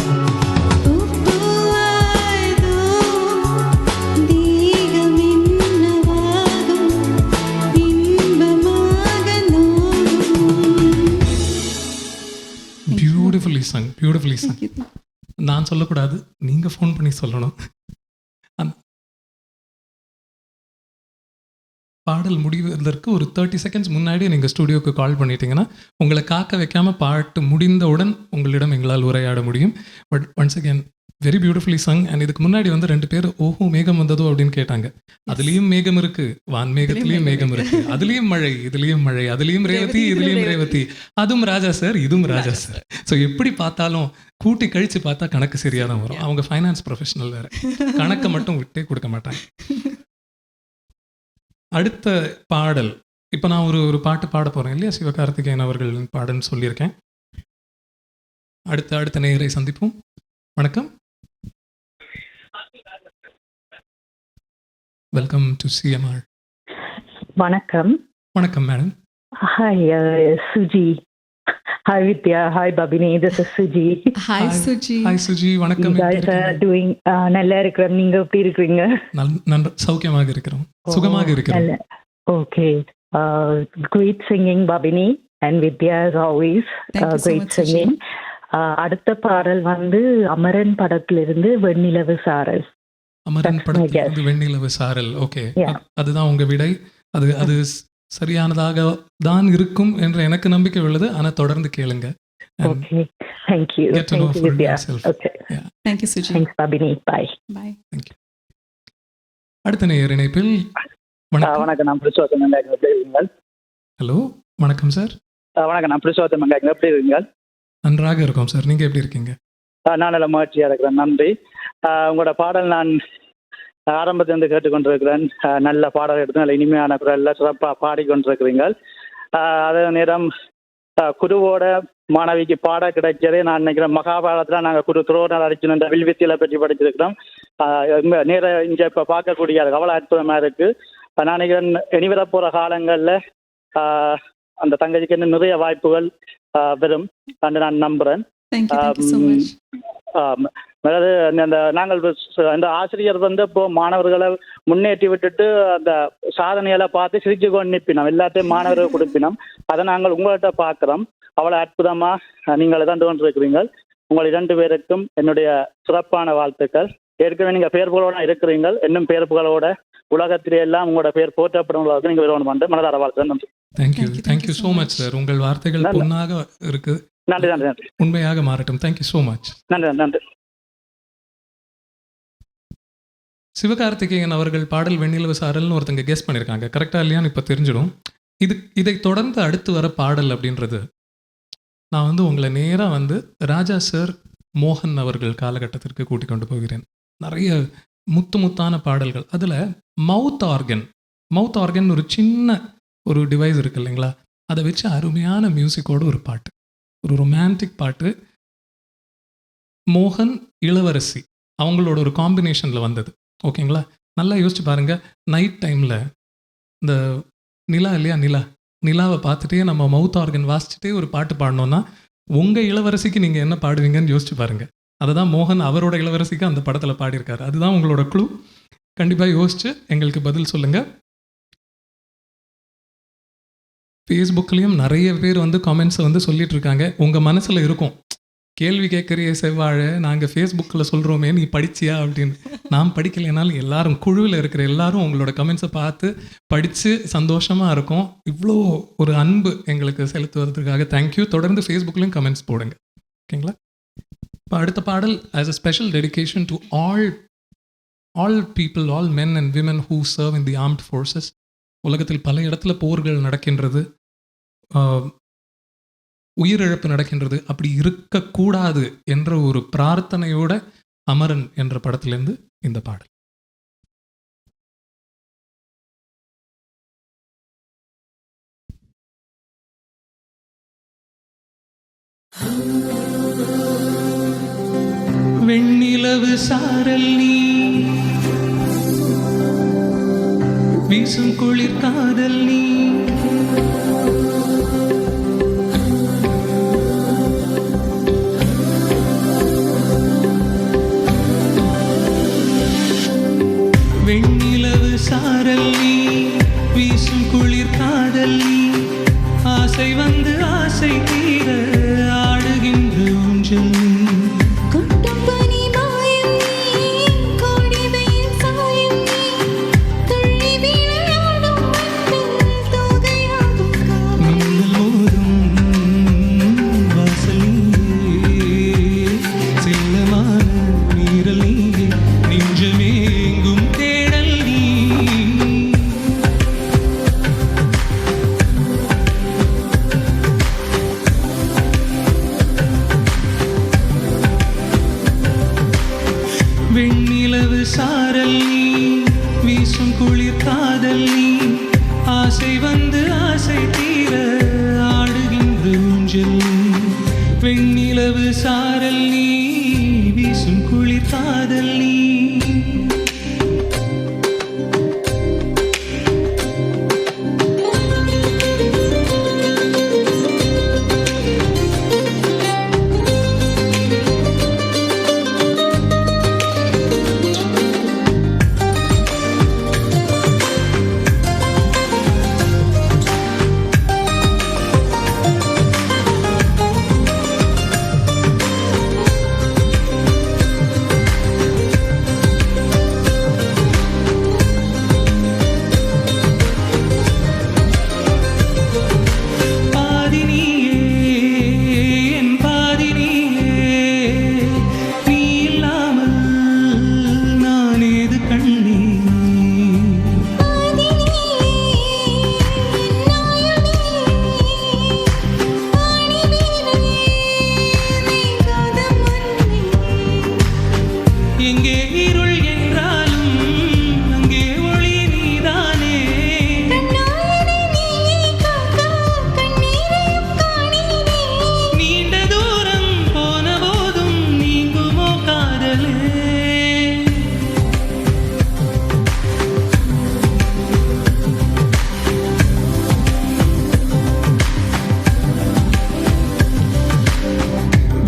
பூப்பூவாய் தூவும் தேகம் என்னவாகும் இன்பமாக நோகும். பியூட்டிஃபுல்லி சங். நான் சொல்லக்கூடாது, நீங்கள் ஃபோன் பண்ணி சொல்லணும். அந்த பாடல் முடிவதற்கு ஒரு 30 செகண்ட்ஸ் முன்னாடி நீங்கள் ஸ்டுடியோக்கு கால் பண்ணிட்டீங்கன்னா உங்களை காக்க வைக்காமல் பாட்டு முடிந்தவுடன் உங்களிடம் எங்களால் உரையாட முடியும். But once again very beautifully sung. And இதுக்கு முன்னாடி வந்து 2 பேர் ஓஹோ மேகம் வந்ததோ அப்படின்னு கேட்டாங்க. அதுலேயும் மேகம் இருக்கு, வான் மேகத்துலேயும் மேகம் இருக்கு, அதுலேயும் மழை, இதுலேயும் மழை, அதுலேயும் ரேவதி, இதுலேயும் ரேவதி, அதுவும் ராஜா சார், இதுவும் ராஜா சார். ஸோ எப்படி பார்த்தாலும் கூட்டி கழிச்சு பார்த்தா கணக்கு சரியாக தான் வரும். அவங்க ஃபைனான்ஸ் ப்ரொஃபஷனல் வேறு, கணக்கை மட்டும் விட்டே கொடுக்க மாட்டாங்க. அடுத்த பாடல், இப்போ நான் ஒரு பாட்டு பாட போகிறேன் இல்லையா, சிவகார்த்திகேயன் அவர்களின் பாடல்னு சொல்லியிருக்கேன். அடுத்த நேயரை சந்திப்போம். வணக்கம். Welcome to CMR. வணக்கம். வணக்கம் madam. Hi Suji. Hi Vidya. Hi Bhavini. This is Suji. Hi, Suji. Hi Suji, வணக்கம். எப்படி இருக்கீங்க? டூயிங் நல்லா இருக்கிறேன். நீங்க எப்படி இருக்கிறீங்க? சௌக்கியமாக இருக்கிறோம், சுகமாக இருக்கிறோம். Okay. Great singing Bhavini and Vidya as always. Thank you so Great much, Suji. singing. அடுத்த பாடல் வந்து அமரன் படத்திலிருந்து வெண்ணிலவு சாரல். Amaran That's my guess. படத்திலிருந்து வெண்ணிலவு சாரல். Okay, Yeah. அதுதான் உங்க விடை. அது சரியானதாக தான் இருக்கும் என்ற எனக்கு நம்பிக்கை உள்ளது. ஆனா தொடர்ந்து கேளுங்க. And Okay. Thank you. get to know Thank you, for Vidya. yourself. Okay. Yeah, Thank you, Suji. Thanks Babini. Bye. Bye. thank you. அடுத்த நேயர் இணைப்பில். வணக்கம். வணக்கம், நான் புருஷோத்தம் மங்காயங்க. எப்படி இருக்கீங்க? ஹலோ, வணக்கம் சார். வணக்கம், நான் புருஷோத்தம் மங்காயங்க. எப்படி இருக்கீங்க? நன்றாக இருக்கோம் சார், நீங்க எப்படி இருக்கீங்க? நான் நல்ல மகிழ்ச்சியாக இருக்கிறேன். நன்றி. உங்களோட பாடல் நான் ஆரம்பத்திலிருந்து கேட்டுக்கொண்டிருக்கிறேன். நல்ல பாடல் எடுத்து நல்ல இனிமையான குரலில் சிறப்பாக பாடிக்கொண்டிருக்கிறீங்க. அதே நேரம் குருவோட மாணவிக்கு பாட கிடைச்சதே நான் நினைக்கிறேன். மகாபாரதத்தில் நாங்கள் குரு துரோணர் அர்ஜுனன் இந்த வில்வித்தியில் பற்றி படிச்சிருக்கிறோம். நேர இங்கே இப்போ பார்க்கக்கூடிய அவ்வளோ அற்புதமாக இருக்குது. நான் நினைக்கிறேன் இனிவர போகிற காலங்களில் அந்த தங்கச்சிக்கு இன்னும் நிறைய வாய்ப்புகள் வரும் என்று நான் நம்புகிறேன். Thank you so much. அதாவது அந்த நாங்கள் அந்த ஆசிரியர் வந்து இப்போ மாணவர்களை முன்னேற்றி விட்டுட்டு அந்த சாதனைகளை பார்த்து சிரிச்சு கொண்டு நிற்பினோம். எல்லாத்தையும் மாணவர்கள் கொடுப்பினோம். அதை நாங்கள் உங்கள்கிட்ட பார்க்குறோம். அவ்வளோ அற்புதமாக நீங்கள் தந்து கொண்டிருக்கிறீங்க. உங்கள் 2 பேருக்கும் என்னுடைய சிறப்பான வாழ்த்துக்கள். ஏற்கனவே நீங்கள் பேர்புகளோட இருக்கிறீங்க. இன்னும் பேர்புகளோட உலகத்திலே எல்லாம் உங்களோட பேர் போற்றப்படும் நீங்கள் விரும்பணும் வந்து மனதார வாழ்த்து. நன்றி. Thank you so much sir. உங்கள் வார்த்தைகள் பொன்னாக இருக்கு. நன்றி நன்றி நன்றி. உண்மையாக மாறட்டும். Thank you so much. நன்றி நன்றி. சிவகார்த்திகேயன் அவர்கள் பாடல் வெண்ணிலவு சாரல்னு ஒருத்தங்க கெஸ் பண்ணியிருக்காங்க. கரெக்டாக இல்லையான்னு இப்போ தெரிஞ்சிடும். இதை தொடர்ந்து அடுத்து வர பாடல் அப்படின்றது நான் வந்து உங்களை நேராக வந்து ராஜா சார், மோகன் அவர்கள் காலகட்டத்திற்கு கூட்டிக் கொண்டு போகிறேன். நிறைய முத்தான பாடல்கள். அதில் மவுத் ஆர்கன் ஒரு சின்ன ஒரு டிவைஸ் இருக்கு இல்லைங்களா, அதை வச்சு அருமையான மியூசிக்கோட ஒரு பாட்டு, ஒரு ரொமான்டிக் பாட்டு. மோகன் இளவரசி அவங்களோட ஒரு காம்பினேஷனில் வந்தது. ஓகேங்களா, நல்லா யோசிச்சு பாருங்கள். நைட் டைமில் இந்த நிலா இல்லையா, நிலாவை பார்த்துட்டே நம்ம மவுத் ஆர்கன் வாசிச்சுட்டே ஒரு பாட்டு பாடினோன்னா உங்கள் இளவரசிக்கு நீங்கள் என்ன பாடுவீங்கன்னு யோசிச்சு பாருங்கள். அதை தான் மோகன் அவரோட இளவரசிக்கு அந்த படத்தில் பாடியிருக்காரு. அதுதான் உங்களோட க்ளூ. கண்டிப்பாக யோசிச்சு எங்களுக்கு பதில் சொல்லுங்கள். ஃபேஸ்புக்லேயும் நிறைய பேர் வந்து காமெண்ட்ஸை வந்து சொல்லிட்டு இருக்காங்க. உங்கள் மனசில் இருக்கும், கேள்வி கேட்குறிய செவ்வாழை, நாங்கள் ஃபேஸ்புக்கில் சொல்கிறோமே நீ படிச்சியா அப்படின்னு. நான் படிக்கலைனாலும் எல்லாரும் குழுவில் இருக்கிற எல்லாரும் உங்களோட கமெண்ட்ஸை பார்த்து படித்து சந்தோஷமாக இருக்கும். இவ்வளோ ஒரு அன்பு எங்களுக்கு செலுத்துவதற்காக தேங்க்யூ. தொடர்ந்து ஃபேஸ்புக்லேயும் கமெண்ட்ஸ் போடுங்க. ஓகேங்களா. இப்போ அடுத்த பாடல் as a special dedication to all people, all men and women who serve in the armed forces. உலகத்தில் பல இடத்துல போர்கள் நடக்கின்றது, உயிரிழப்பு நடக்கின்றது. அப்படி இருக்கக்கூடாது என்ற ஒரு பிரார்த்தனையோட அமரன் என்ற படத்திலிருந்து இந்த பாடல். வெண்ணிலவு சாரல் நீ, வீசும் குளிர் காதல் நீ, வெண்ணிலவு சாரல் நீ, வீசும் குளிர் காதல் நீ, ஆசை வந்து ஆசை தீர ஆடுகின்ற ஊஞ்சல் நீ. வெண்ணிலவு சாரல் நீ, வீசும் குளிர் காதல் நீ, ஆசை வந்து ஆசை தீர ஆடுகின்ற ஊஞ்சல் நீ. வெண்ணிலவு சாரல் நீ, வீசும் குளிர் காதல் நீ.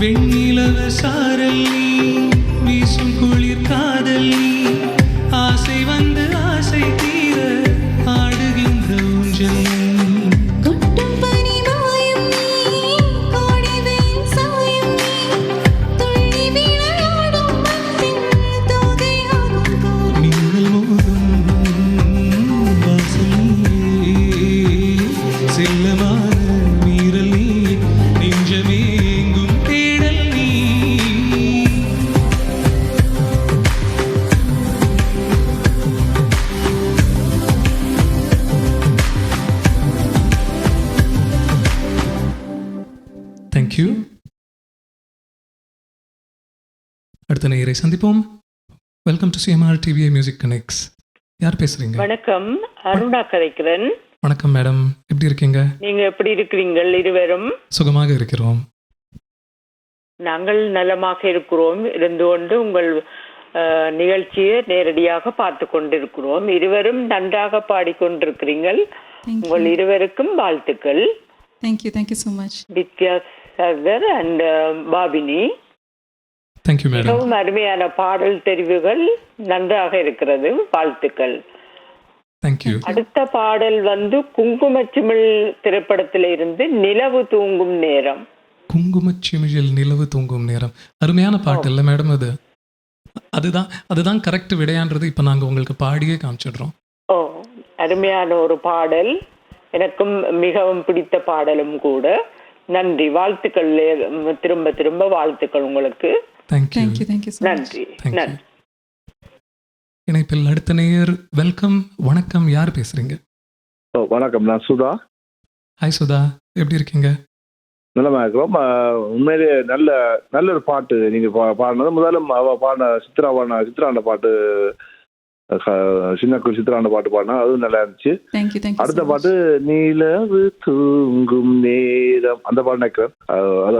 வெண்ணிலவ சாரல் நீ, வீசும் குளிர் காதல் நீ, ஆசை வந்து ஆசை தீர ஆடுகின்ற ஊஞ்சல் நீ. கொட்டும் பனி மாயம் நீ, கோடை வெயில் சாயம் நீ, துள்ளி விளையாடும் மண்ணில் தோகையாகும் கோலம். மின்னல் மோதும் வாசல் நீயே, செல்லமான மீறல் நீ, நெஞ்சமே எங்கும் தேடல் நீ. தேங்க்யூ. அடுத்த நேயரை சந்திப்போம். Welcome to CMR TVI music connects. யார் பேசுறீங்க? வணக்கம், அருணா கதைக்கிறேன். வணக்கம் மேடம், எப்படி இருக்கீங்க? நீங்க எப்படி இருக்கிறீங்கள் இருவரும்? சுகமாக இருக்கிறோம். நாங்கள் நலமாக இருக்கிறோம். இருந்து கொண்டு உங்கள் நிகழ்ச்சியை நேரடியாக பார்த்து கொண்டிருக்கிறோம். இருவரும் நன்றாக பாடிக்கொண்டிருக்கிறீர்கள். உங்கள் இருவருக்கும் வாழ்த்துக்கள். Thank you so much. Vidyasagar and Bhavini, thank you madam. மிகவும் அருமையான பாடல் தெரிவுகள், நன்றாக இருக்கிறது. வாழ்த்துக்கள். தேங்க்யூ. அடுத்த பாடல் வந்து குங்குமச்சிமிழ் திரைப்படத்தில இருந்து நிலவு தூங்கும் நேரம். குங்குமச்சிமிழில் நிலவு தூங்கும் நேரம். அருமையான பாட்டு இல்லை மேடம் அது? அதுதான் கரெக்ட் விடையான்றது இப்போ நாங்கள் உங்களுக்கு பாடியே காமிச்சிடுறோம். ஓ, அருமையான ஒரு பாடல், எனக்கும் மிகவும் பிடித்த பாடலும் கூட. நன்றி, வாழ்த்துக்கள். திரும்ப திரும்ப வாழ்த்துக்கள் உங்களுக்கு. Thank you. Thank you so much. நன்றி. நன்றி. இணைப்பில் அடுத்த நேயர். வெல்கம். வணக்கம், யார் பேசுறீங்க? வணக்கம், நான் சுதா. ஹாய் சுதா, எப்படி இருக்கீங்க? நல்லமா இருக்கிறோம். உண்மையிலே நல்ல ஒரு பாட்டு நீங்க பாடினது. முதல்ல அவ பாடின சித்ராண்ட பாட்டு, சின்ன சித்ராண்ட பாட்டு பாடினா அதுவும் நல்லா இருந்துச்சு. Thank you அடுத்த so பாட்டு நிலவு தூங்கும் நேரம், அந்த பாட்டு நினைக்கிறேன்.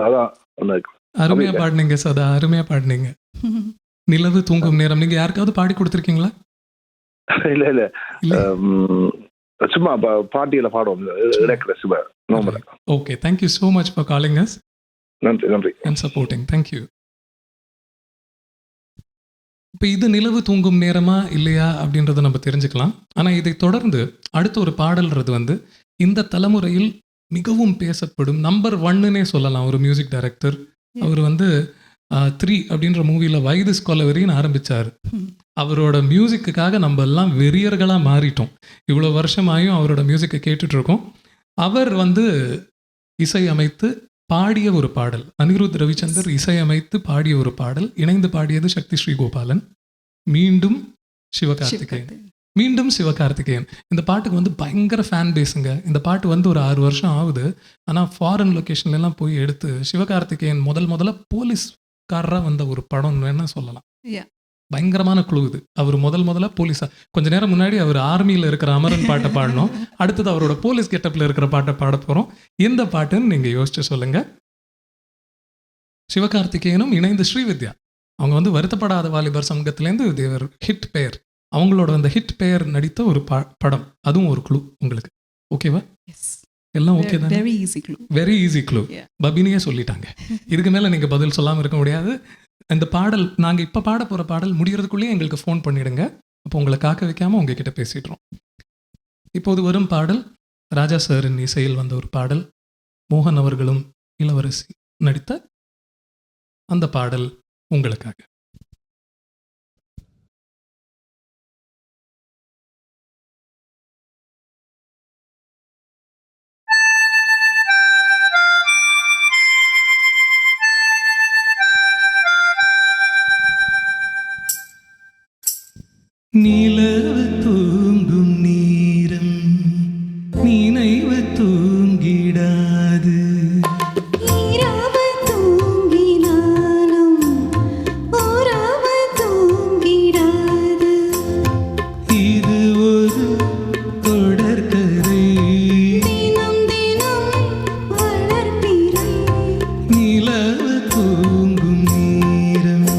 அதான் அருமையா பாடினீங்க சதா, அருமையா பாடினீங்க. much. நிலவு தூங்கும் நேரம் நீங்க யாருக்காவது பாடி கொடுத்துருக்கீங்களா? இல்ல சும்மா பாட்டியில பாடுவோம். சும்மா okay, thank you so much for calling us. நன்றி அண்ட் சப்போர்ட்டிங். தேங்க்யூ. இப்போ இது நிலவு தூங்கும் நேரமா இல்லையா அப்படின்றத நம்ம தெரிஞ்சுக்கலாம். ஆனால் இதை தொடர்ந்து அடுத்த ஒரு பாடல்றது வந்து இந்த தலைமுறையில் மிகவும் பேசப்படும் நம்பர் 1ன்னே சொல்லலாம் ஒரு மியூசிக் டைரக்டர். அவர் வந்து 3 அப்படின்ற மூவியில் வயது ஸ்காலவரின்னு ஆரம்பித்தார். அவரோட மியூசிக்குக்காக நம்ம எல்லாம் வெறியர்களாக மாறிட்டோம். இவ்வளோ வருஷமாயும் அவரோட மியூசிக்கை கேட்டுட்ருக்கோம். அவர் வந்து இசையமைத்து பாடிய ஒரு பாடல், அனிருத் ரவிச்சந்தர் இசையமைத்து பாடிய ஒரு பாடல், இணைந்து பாடியது சக்தி ஸ்ரீகோபாலன், மீண்டும் சிவகார்த்திகேயன். இந்த பாட்டுக்கு வந்து பயங்கர ஃபேன் பேஸுங்க. இந்த பாட்டு வந்து ஒரு 6 வருஷம் ஆகுது. ஆனால் ஃபாரின் லொக்கேஷன்லாம் போய் எடுத்து சிவகார்த்திகேயன் முதல்ல போலீஸ்காரராக வந்த ஒரு படம் வேணா சொல்லலாம். பயங்கரமான குழு இது. அவர் முதல்ல போலீஸா, கொஞ்ச நேரம் முன்னாடி அவர் ஆர்மியில் இருக்கிற அமரன் பாட்டை பாடணும். அடுத்தது அவரோட போலீஸ் கெட்டப்பில் இருக்கிற பாட்டை பாட போகிறோம். எந்த பாட்டுன்னு நீங்கள் யோசிச்சு சொல்லுங்க. சிவகார்த்திகேயனும் இணைந்து ஸ்ரீவித்யா, அவங்க வந்து வருத்தப்படாத வாலிபர் சங்கத்திலேருந்து தேவர் ஹிட் பெயர், அவங்களோட அந்த ஹிட் பெயர் நடித்த ஒரு படம். அதுவும் ஒரு குழு உங்களுக்கு. ஓகேவா? எல்லாம் ஓகே தான். Very easy clue. பபினியே சொல்லிட்டாங்க. இதுக்கு மேலே நீங்கள் பதில் சொல்லாமல் இருக்க முடியாது. இந்த பாடல் நாங்கள் இப்போ பாட போகிற பாடல் முடிகிறதுக்குள்ளேயே எங்களுக்கு ஃபோன் பண்ணிவிடுங்க. அப்போ உங்களை காக்க வைக்காமல் உங்ககிட்ட பேசிடுறோம். இப்போது வரும் பாடல் ராஜா சாரின் இசையில் வந்த ஒரு பாடல். மோகன் அவர்களும் இளவரசி நடித்த அந்த பாடல் உங்களுக்காக. நிலவு தூங்கும் நேரம் நினைவு தூங்கிடாது. இரவு தூங்கினாலும் உறவு தூங்கிடாது. இது ஒரு தொடர்கதை. தினம் தினம் வளர்பிறை. நிலவு தூங்கும் நேரம்.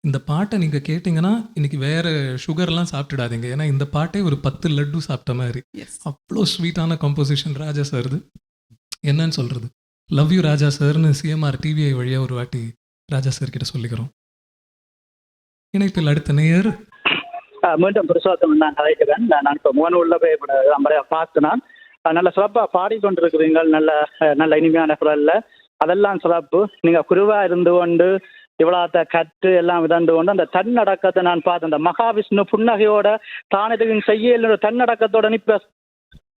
இந்த பாட்டை நீங்கள் கேட்டிங்கன்னா இன்றைக்கி வேறு சுகர்லாம் சாப்பிட்டுடாதீங்க. ஏன்னா இந்த பாட்டே ஒரு 10 லட்டு சாப்பிட்ட மாதிரி. அவ்வளோ ஸ்வீட்டான கம்போசிஷன் ராஜா சார்து. என்னன்னு சொல்கிறது, லவ் யூ ராஜா சார்னு சிஎம்ஆர் டிவிஐ வழியாக ஒரு வாட்டி ராஜா சார் கிட்ட சொல்லிக்கிறோம். இணைப்பில் அடுத்த நேயர். மீண்டும் புருஷோத்தமன் நான் கதைக்கிறேன். நான் இப்போ முகநூலில் போய் நம்மளை பார்த்தினான். நல்ல சிறப்பாக பாடிக்கொண்டிருக்கிறீங்க, நல்ல இனிமையான குரலில். அதெல்லாம் சிறப்பு. நீங்கள் குருவாக இருந்து கொண்டு இவ்வளோத்த கற்று எல்லாம் விதண்டு கொண்டு அந்த தன்னடக்கத்தை நான் பார்த்தேன். அந்த மகாவிஷ்ணு புன்னகையோட தானதுக்கும் செய்யல தன்னடக்கத்தோட நிற்ப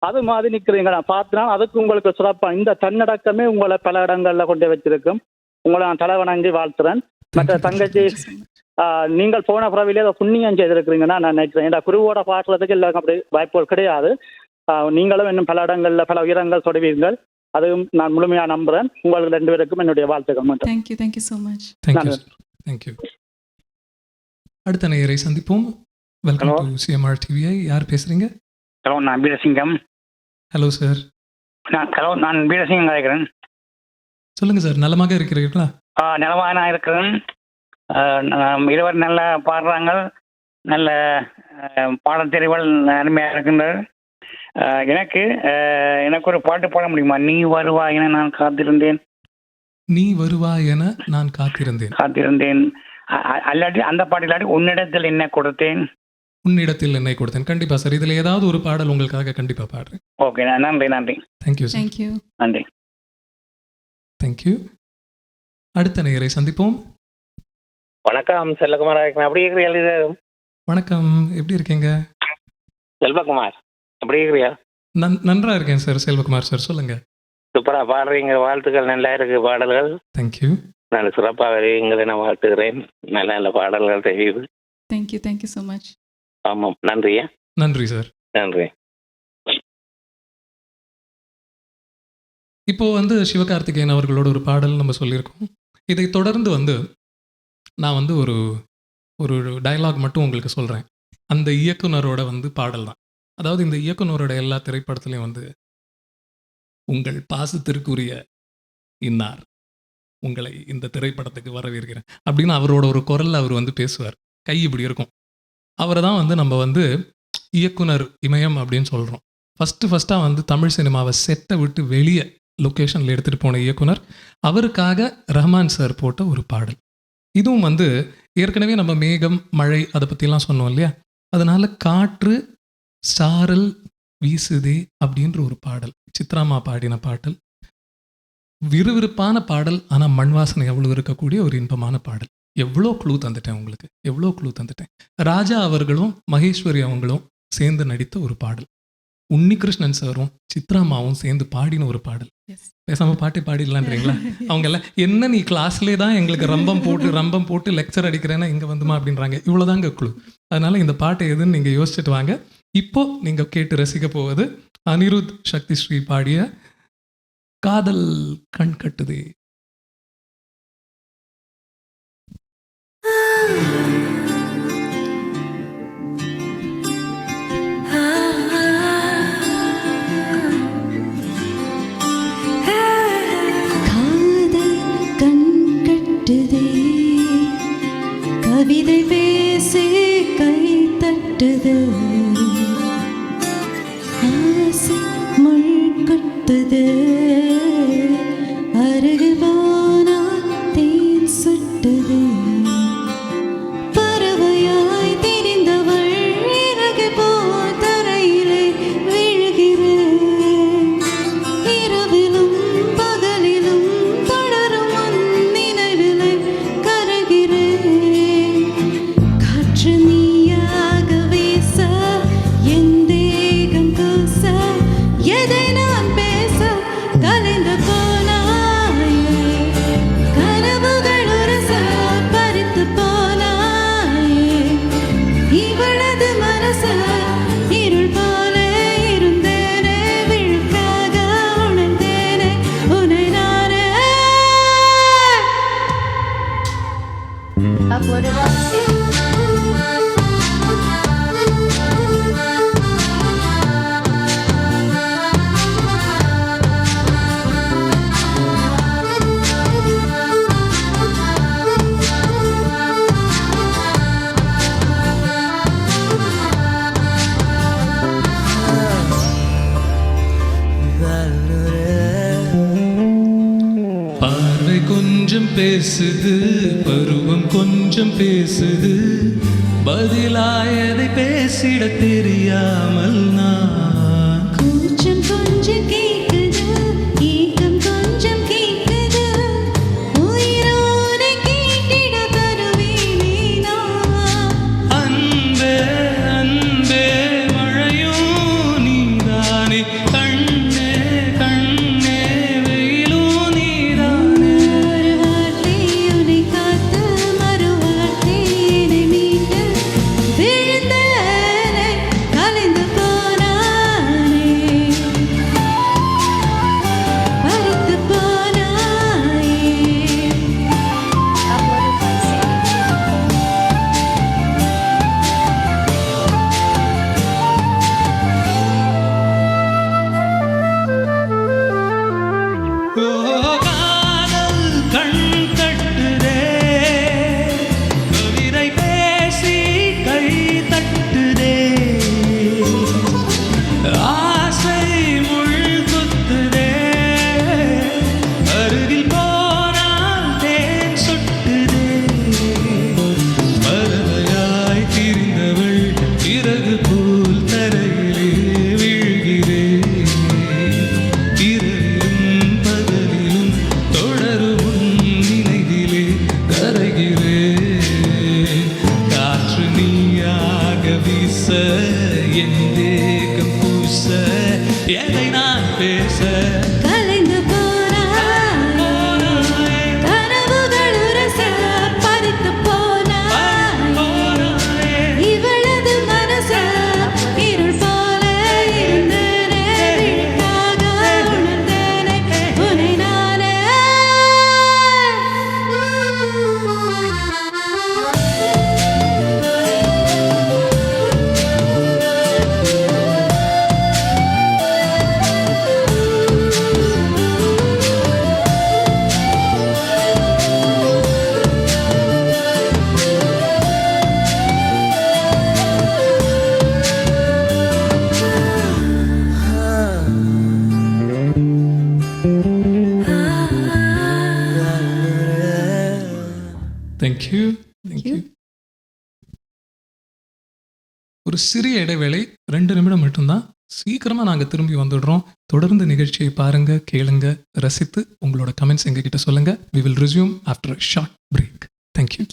அது மாதிரி நிற்கிறீங்க. நான் பார்த்தனா அதுக்கு உங்களுக்கு சிறப்பாக இந்த தன்னடக்கமே உங்களை பல இடங்களில் கொண்டு வச்சிருக்கும். உங்களை நான் தலைவணங்கி வாழ்த்துறேன். மற்ற தங்கச்சி, நீங்கள் போன பிறவிலே அதை புண்ணியம் செய்திருக்கிறீங்கன்னா நான் நினைக்கிறேன். ஏன்னா குருவோட பாடுறதுக்கு எல்லாருக்கும் அப்படி வாய்ப்புகள் கிடையாது. நீங்களும் இன்னும் பல இடங்களில் பல உயரங்கள் தொடுவீர்கள். அதுவும் நான் முழுமையாக நம்புகிறேன். உங்களுக்கு 2 பேருக்கும் என்னுடைய வாழ்த்துக்கள். Thank you so much. தேங்க்யூ. அடுத்த நேயரை சந்திப்போம். Welcome to CMR TVI. யார் பேசுறீங்க? ஹலோ, நான் வீரசிங்கம். Hello sir. நான் வீரசிங்கம் கேட்குறேன். சொல்லுங்க சார், நலமாக இருக்கிறீர்களா? நலமாக நான் இருக்கிறேன். இருவர் நல்லா பாடுறாங்க. நல்ல பாடத்தெரிவுகள் அருமையாக இருக்கின்றது. எனக்கு ஒரு பாட்டு பாட முடியுமா? நீ வருவாய் என நான் காத்திருந்தேன். நீ வருவாய் என நான் காத்திருந்தேன். அல்லாட்டி அந்த பாட்டு இல்லாட்டி உன்னிடத்தில் என்ன கொடுத்தேன். உன்னிடத்தில் என்னை கொடுத்தேன். கண்டிப்பா சார், இதுல ஏதாவது ஒரு பாடல் உங்களுக்காக கண்டிப்பா பாடுறேன். ஓகே, நன்றி. Thank you sir. நன்றி. தேங்க்யூ. அடுத்த நேயரை சந்திப்போம். வணக்கம், செல்வகுமார். எப்படி இருக்கிறீங்க? வணக்கம், எப்படி இருக்கீங்க? செல்வகுமார், எப்படி இருக்கிறியா? நன்றா இருக்கேன் சார். செல்வகுமார் சார், சொல்லுங்க. சூப்பரா பாடுறீங்க, வாழ்த்துக்கள். நல்லா இருக்கு பாடல்கள். தேங்க்யூ. நல்ல சிறப்பாக வருவீங்களை நான் வாழ்த்துக்கிறேன். நல்ல நல்ல பாடல்கள் தெரியுது. Thank you so much. ஆமாம், நன்றியா. நன்றி சார். நன்றி. இப்போ சிவகார்த்திகேயன் அவர்களோட ஒரு பாடல் நம்ம சொல்லியிருக்கோம். இதை தொடர்ந்து நான் ஒரு டயலாக் மட்டும் உங்களுக்கு சொல்கிறேன். அந்த இயக்குனரோட பாடல் தான். அதாவது இந்த இயக்குனரோட எல்லா திரைப்படத்துலையும் உங்கள் பாசத்திற்குரிய இன்னார் உங்களை இந்த திரைப்படத்துக்கு வரவேற்கிறேன் அப்படின்னு அவரோட ஒரு குரலில் அவர் பேசுவார். கை இப்படி இருக்கும். அவரை தான் நம்ம இயக்குனர் இமயம் அப்படின்னு சொல்கிறோம். ஃபஸ்ட்டாக தமிழ் சினிமாவை செட்டை விட்டு வெளியே லொக்கேஷனில் எடுத்துகிட்டு போன இயக்குனர். அவருக்காக ரஹ்மான் சார் போட்ட ஒரு பாடல். இதுவும் ஏற்கனவே நம்ம மேகம், மழை அதை பற்றிலாம் சொன்னோம் இல்லையா? அதனால் காற்று சாரல் வீசுதே அப்படின்ற ஒரு பாடல், சித்ராமா பாடின பாடல். விறுவிறுப்பான பாடல், ஆனால் மண் வாசனை எவ்வளோ இருக்கக்கூடிய ஒரு இன்பமான பாடல். எவ்வளோ க்ளூ தந்துட்டேன். ராஜா அவர்களும் மகேஸ்வரி அவங்களும் சேர்ந்து நடித்த ஒரு பாடல். உன்னிகிருஷ்ணன் சாரும் சித்ராமாவும் சேர்ந்து பாடின ஒரு பாடல். பேசாமல் பாட்டே பாடிடலான்றீங்களா? அவங்க எல்லாம் என்ன நீ கிளாஸ்லேயே தான் எங்களுக்கு ரம்பம் போட்டு லெக்சர் அடிக்கிறேன்னா இங்கே வந்துமா அப்படின்றாங்க. இவ்வளோதாங்க க்ளூ. அதனால் இந்த பாட்டை எதுன்னு நீங்கள் யோசிச்சுட்டு வாங்க. இப்போ நீங்கள் கேட்டு ரசிக்க போவது அனிருத் சக்தி ஸ்ரீ பாடிய காதல் கண் கட்டுதே. கவிதை பேசி கை தட்டுது, ஆசை முள் கொட்டுது, அருகு போனா தேன் சுட்டுது. பறவையாய் தெரிந்தவள் இறகு போல் தரையிலே விழுகிறேன். இரவிலும் பகலிலும் தொடரும் உன் நினைவிலே கருகிறேன். காற்று நீயாக வீச என் தேகம் கூச, எதை நான் பேச கலைந்து போனாயே. கனவுகள் உரச பறித்து போனாயே. இவளது மனச இருள் போல இருந்தேனே, விழுக்காக உணர்ந்தேனே உன்னை நானே. பேசுது, பருவம் கொஞ்சம் பேசுது, பதிலாயதை பேசிட தெரியாமல் நான் கூச்சம் கொஞ்சம் கேக்குது, ஏக்கம் கொஞ்சம் கேக்குது, உயிரோடு கேட்டிட தருவேனே நான். அன்பே அன்பே மழையும் நீதானே, கண்ணே கண்ணே வெயிலும் நீதானே. ஒரு வார்த்தை உன்னை காத்து, மறு வார்த்தை என்னை மீட்டு, விழுந்த அலை கலைந்து போனானே, பறித்து போனாயே. ஓ காதல் கண் தட்டுதே, கவிதை பேசி கை தட்டுதே, ஆசை முள் குத்துதே, அருகில் போனால் தேன் சொட்டுதே. பறவையாய் திரிந்தவள் இறகு போல் தரையிலே வீழ்கிறேன். இரவிலும் பகலிலும் தொடரும் உன் நினைவிலே கரைகிறேன். காற்று நீயாக வீச, என் தேகம் பூச, எதை நான் பேச கலைந்து போனாயே, கனவுகள் உரச, பறித்து போனாயே. இவளது மனச இருள் போல இருந்தேனே, விழிப்பாக உணர்ந்தேனே உன்னை நானே. Thank you thank you. ஒரு சிறிய இடைவேளை, 2 நிமிடம் மட்டும்தான். சீக்கிரமாக நாங்கள் திரும்பி வந்துடுறோம். தொடர்ந்து நிகழ்ச்சியை பாருங்க, கேளுங்க, ரசித்து உங்களோட கமெண்ட்ஸ் எங்ககிட்ட சொல்லுங்க. We will resume after a short break. Thank you.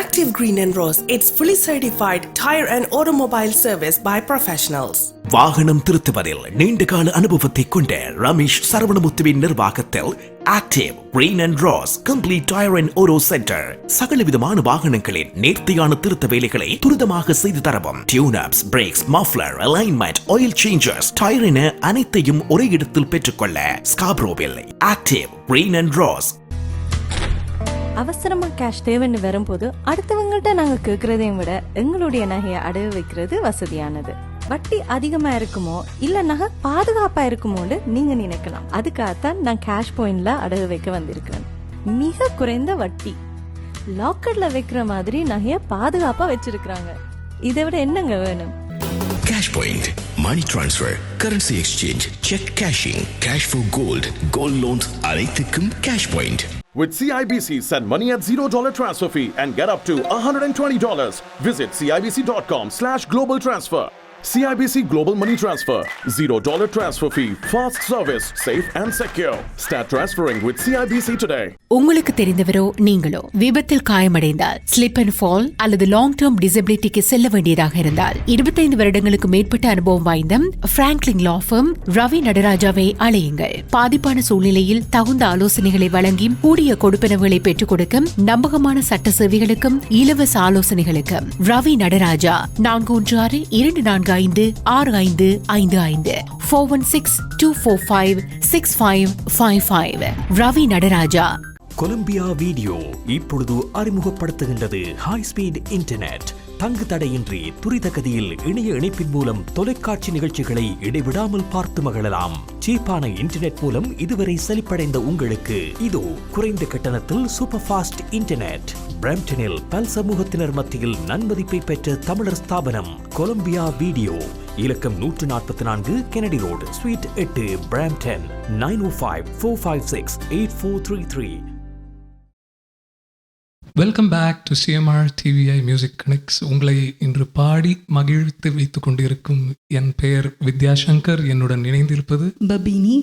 Active Green and Rose, it's fully certified tire and automobile service by professionals. வாகனம் திருத்துவதில் நீண்டகால அனுபவத்தை கொண்ட ரமேஷ் சரவணமுத்துவின் நிர்வாகத்தில் active green and rose complete tyre and auto centre சகல விதமான வாகனங்களின் நேர்த்தியான திருத்த வேலைகளை துரிதமாக செய்து தரவும். Tune ups, brakes, muffler, alignment, oil changers, tyre என அனைத்தையும் ஒரே இடத்தில் பெற்றுக்கொள்ள ஸ்காப்ரோவில் ஆக்டிவ் கிரீன் அண்ட் ரோஸ். அவசரமா கேஷ் தேவைன்னு வரும்போது அடுத்தவங்கள்ட்ட நாங்க கேட்கறதையும் விட எங்களுடைய நகையை அடகு வைக்கிறது வசதியானது. வட்டி அதிகமா இருக்குமோ இல்ல நகை பாதுகாப்பா இருக்குமோன்னு நீங்க நினைக்கலாம். அதுக்காகத்தான் நான் கேஷ் பாயிண்ட்ல அடகு வைக்க வந்திருக்கிறேன். மிக குறைந்த வட்டி, லாக்கர்ல வைக்கிற மாதிரி நகைய பாதுகாப்பா வச்சிருக்காங்க. இதை விட என்னங்க வேணும்? Cash Point, money transfer, currency exchange, check cashing, cash for gold, gold loans அனைத்துக்கும் Cash Point. With CIBC, send money at $0 transfer fee and get up to $120. Visit CIBC.com/global transfer. CIBC Global Money Transfer. $0 transfer fee. Fast service. Safe and secure. Start transferring with CIBC today. உங்களுக்கு தெரிந்தவரோ நீங்களோ விபத்தில் காயமடைந்தால், slip and fall அல்லது long term டிசபிலிட்டிக்கு செல்ல வேண்டியதாக இருந்தால் 25 வருடங்களுக்கு மேற்பட்ட அனுபவம் வாய்ந்த பிராங்க்லின் லா ஃபர்ம் ரவி நடராஜாவை அழையுங்கள். பாதிப்பான சூழ்நிலையில் தகுந்த ஆலோசனைகளை வழங்கி கூடிய கொடுப்பனவுகளை பெற்றுக் கொடுக்க நம்பகமான சட்ட சேவைகளுக்கும் இலவச ஆலோசனைகளுக்கும் ரவி நடராஜா 416-245-6555 416-245-6555. ரவி நடராஜா. கொலம்பியா வீடியோ இப்பொழுது அறிமுகப்படுத்துகின்றது ஹை ஸ்பீட் இன்டர்நெட். தங்கு தடையின்றி துரித கதியில் இணைய இணைப்பின் மூலம் தொலைக்காட்சி நிகழ்ச்சிகளை இடைவிடாமல் பார்த்து மகிழலாம். சீப்பான இன்டர்நெட் மூலம் இதுவரை செழிப்படைந்த உங்களுக்கு இதோ குறைந்த கட்டணத்தில் சூப்பர் ஃபாஸ்ட் இன்டர்நெட். பிரம்டனில் பல் சமூகத்தினர் மத்தியில் நன்மதிப்பை பெற்ற தமிழர் ஸ்தாபனம் கொலம்பியா வீடியோ. இலக்கம் 144 Kennedy road suite 8 Brampton 9054568433. Welcome back to CMR TVI music connects. உங்களை இன்று பாடி மகிழ்த்து வைத்துக் கொண்டிருக்கும் என் பெயர் வித்யாசங்கர். என்னுடன் இணைந்திருப்பது பபினி.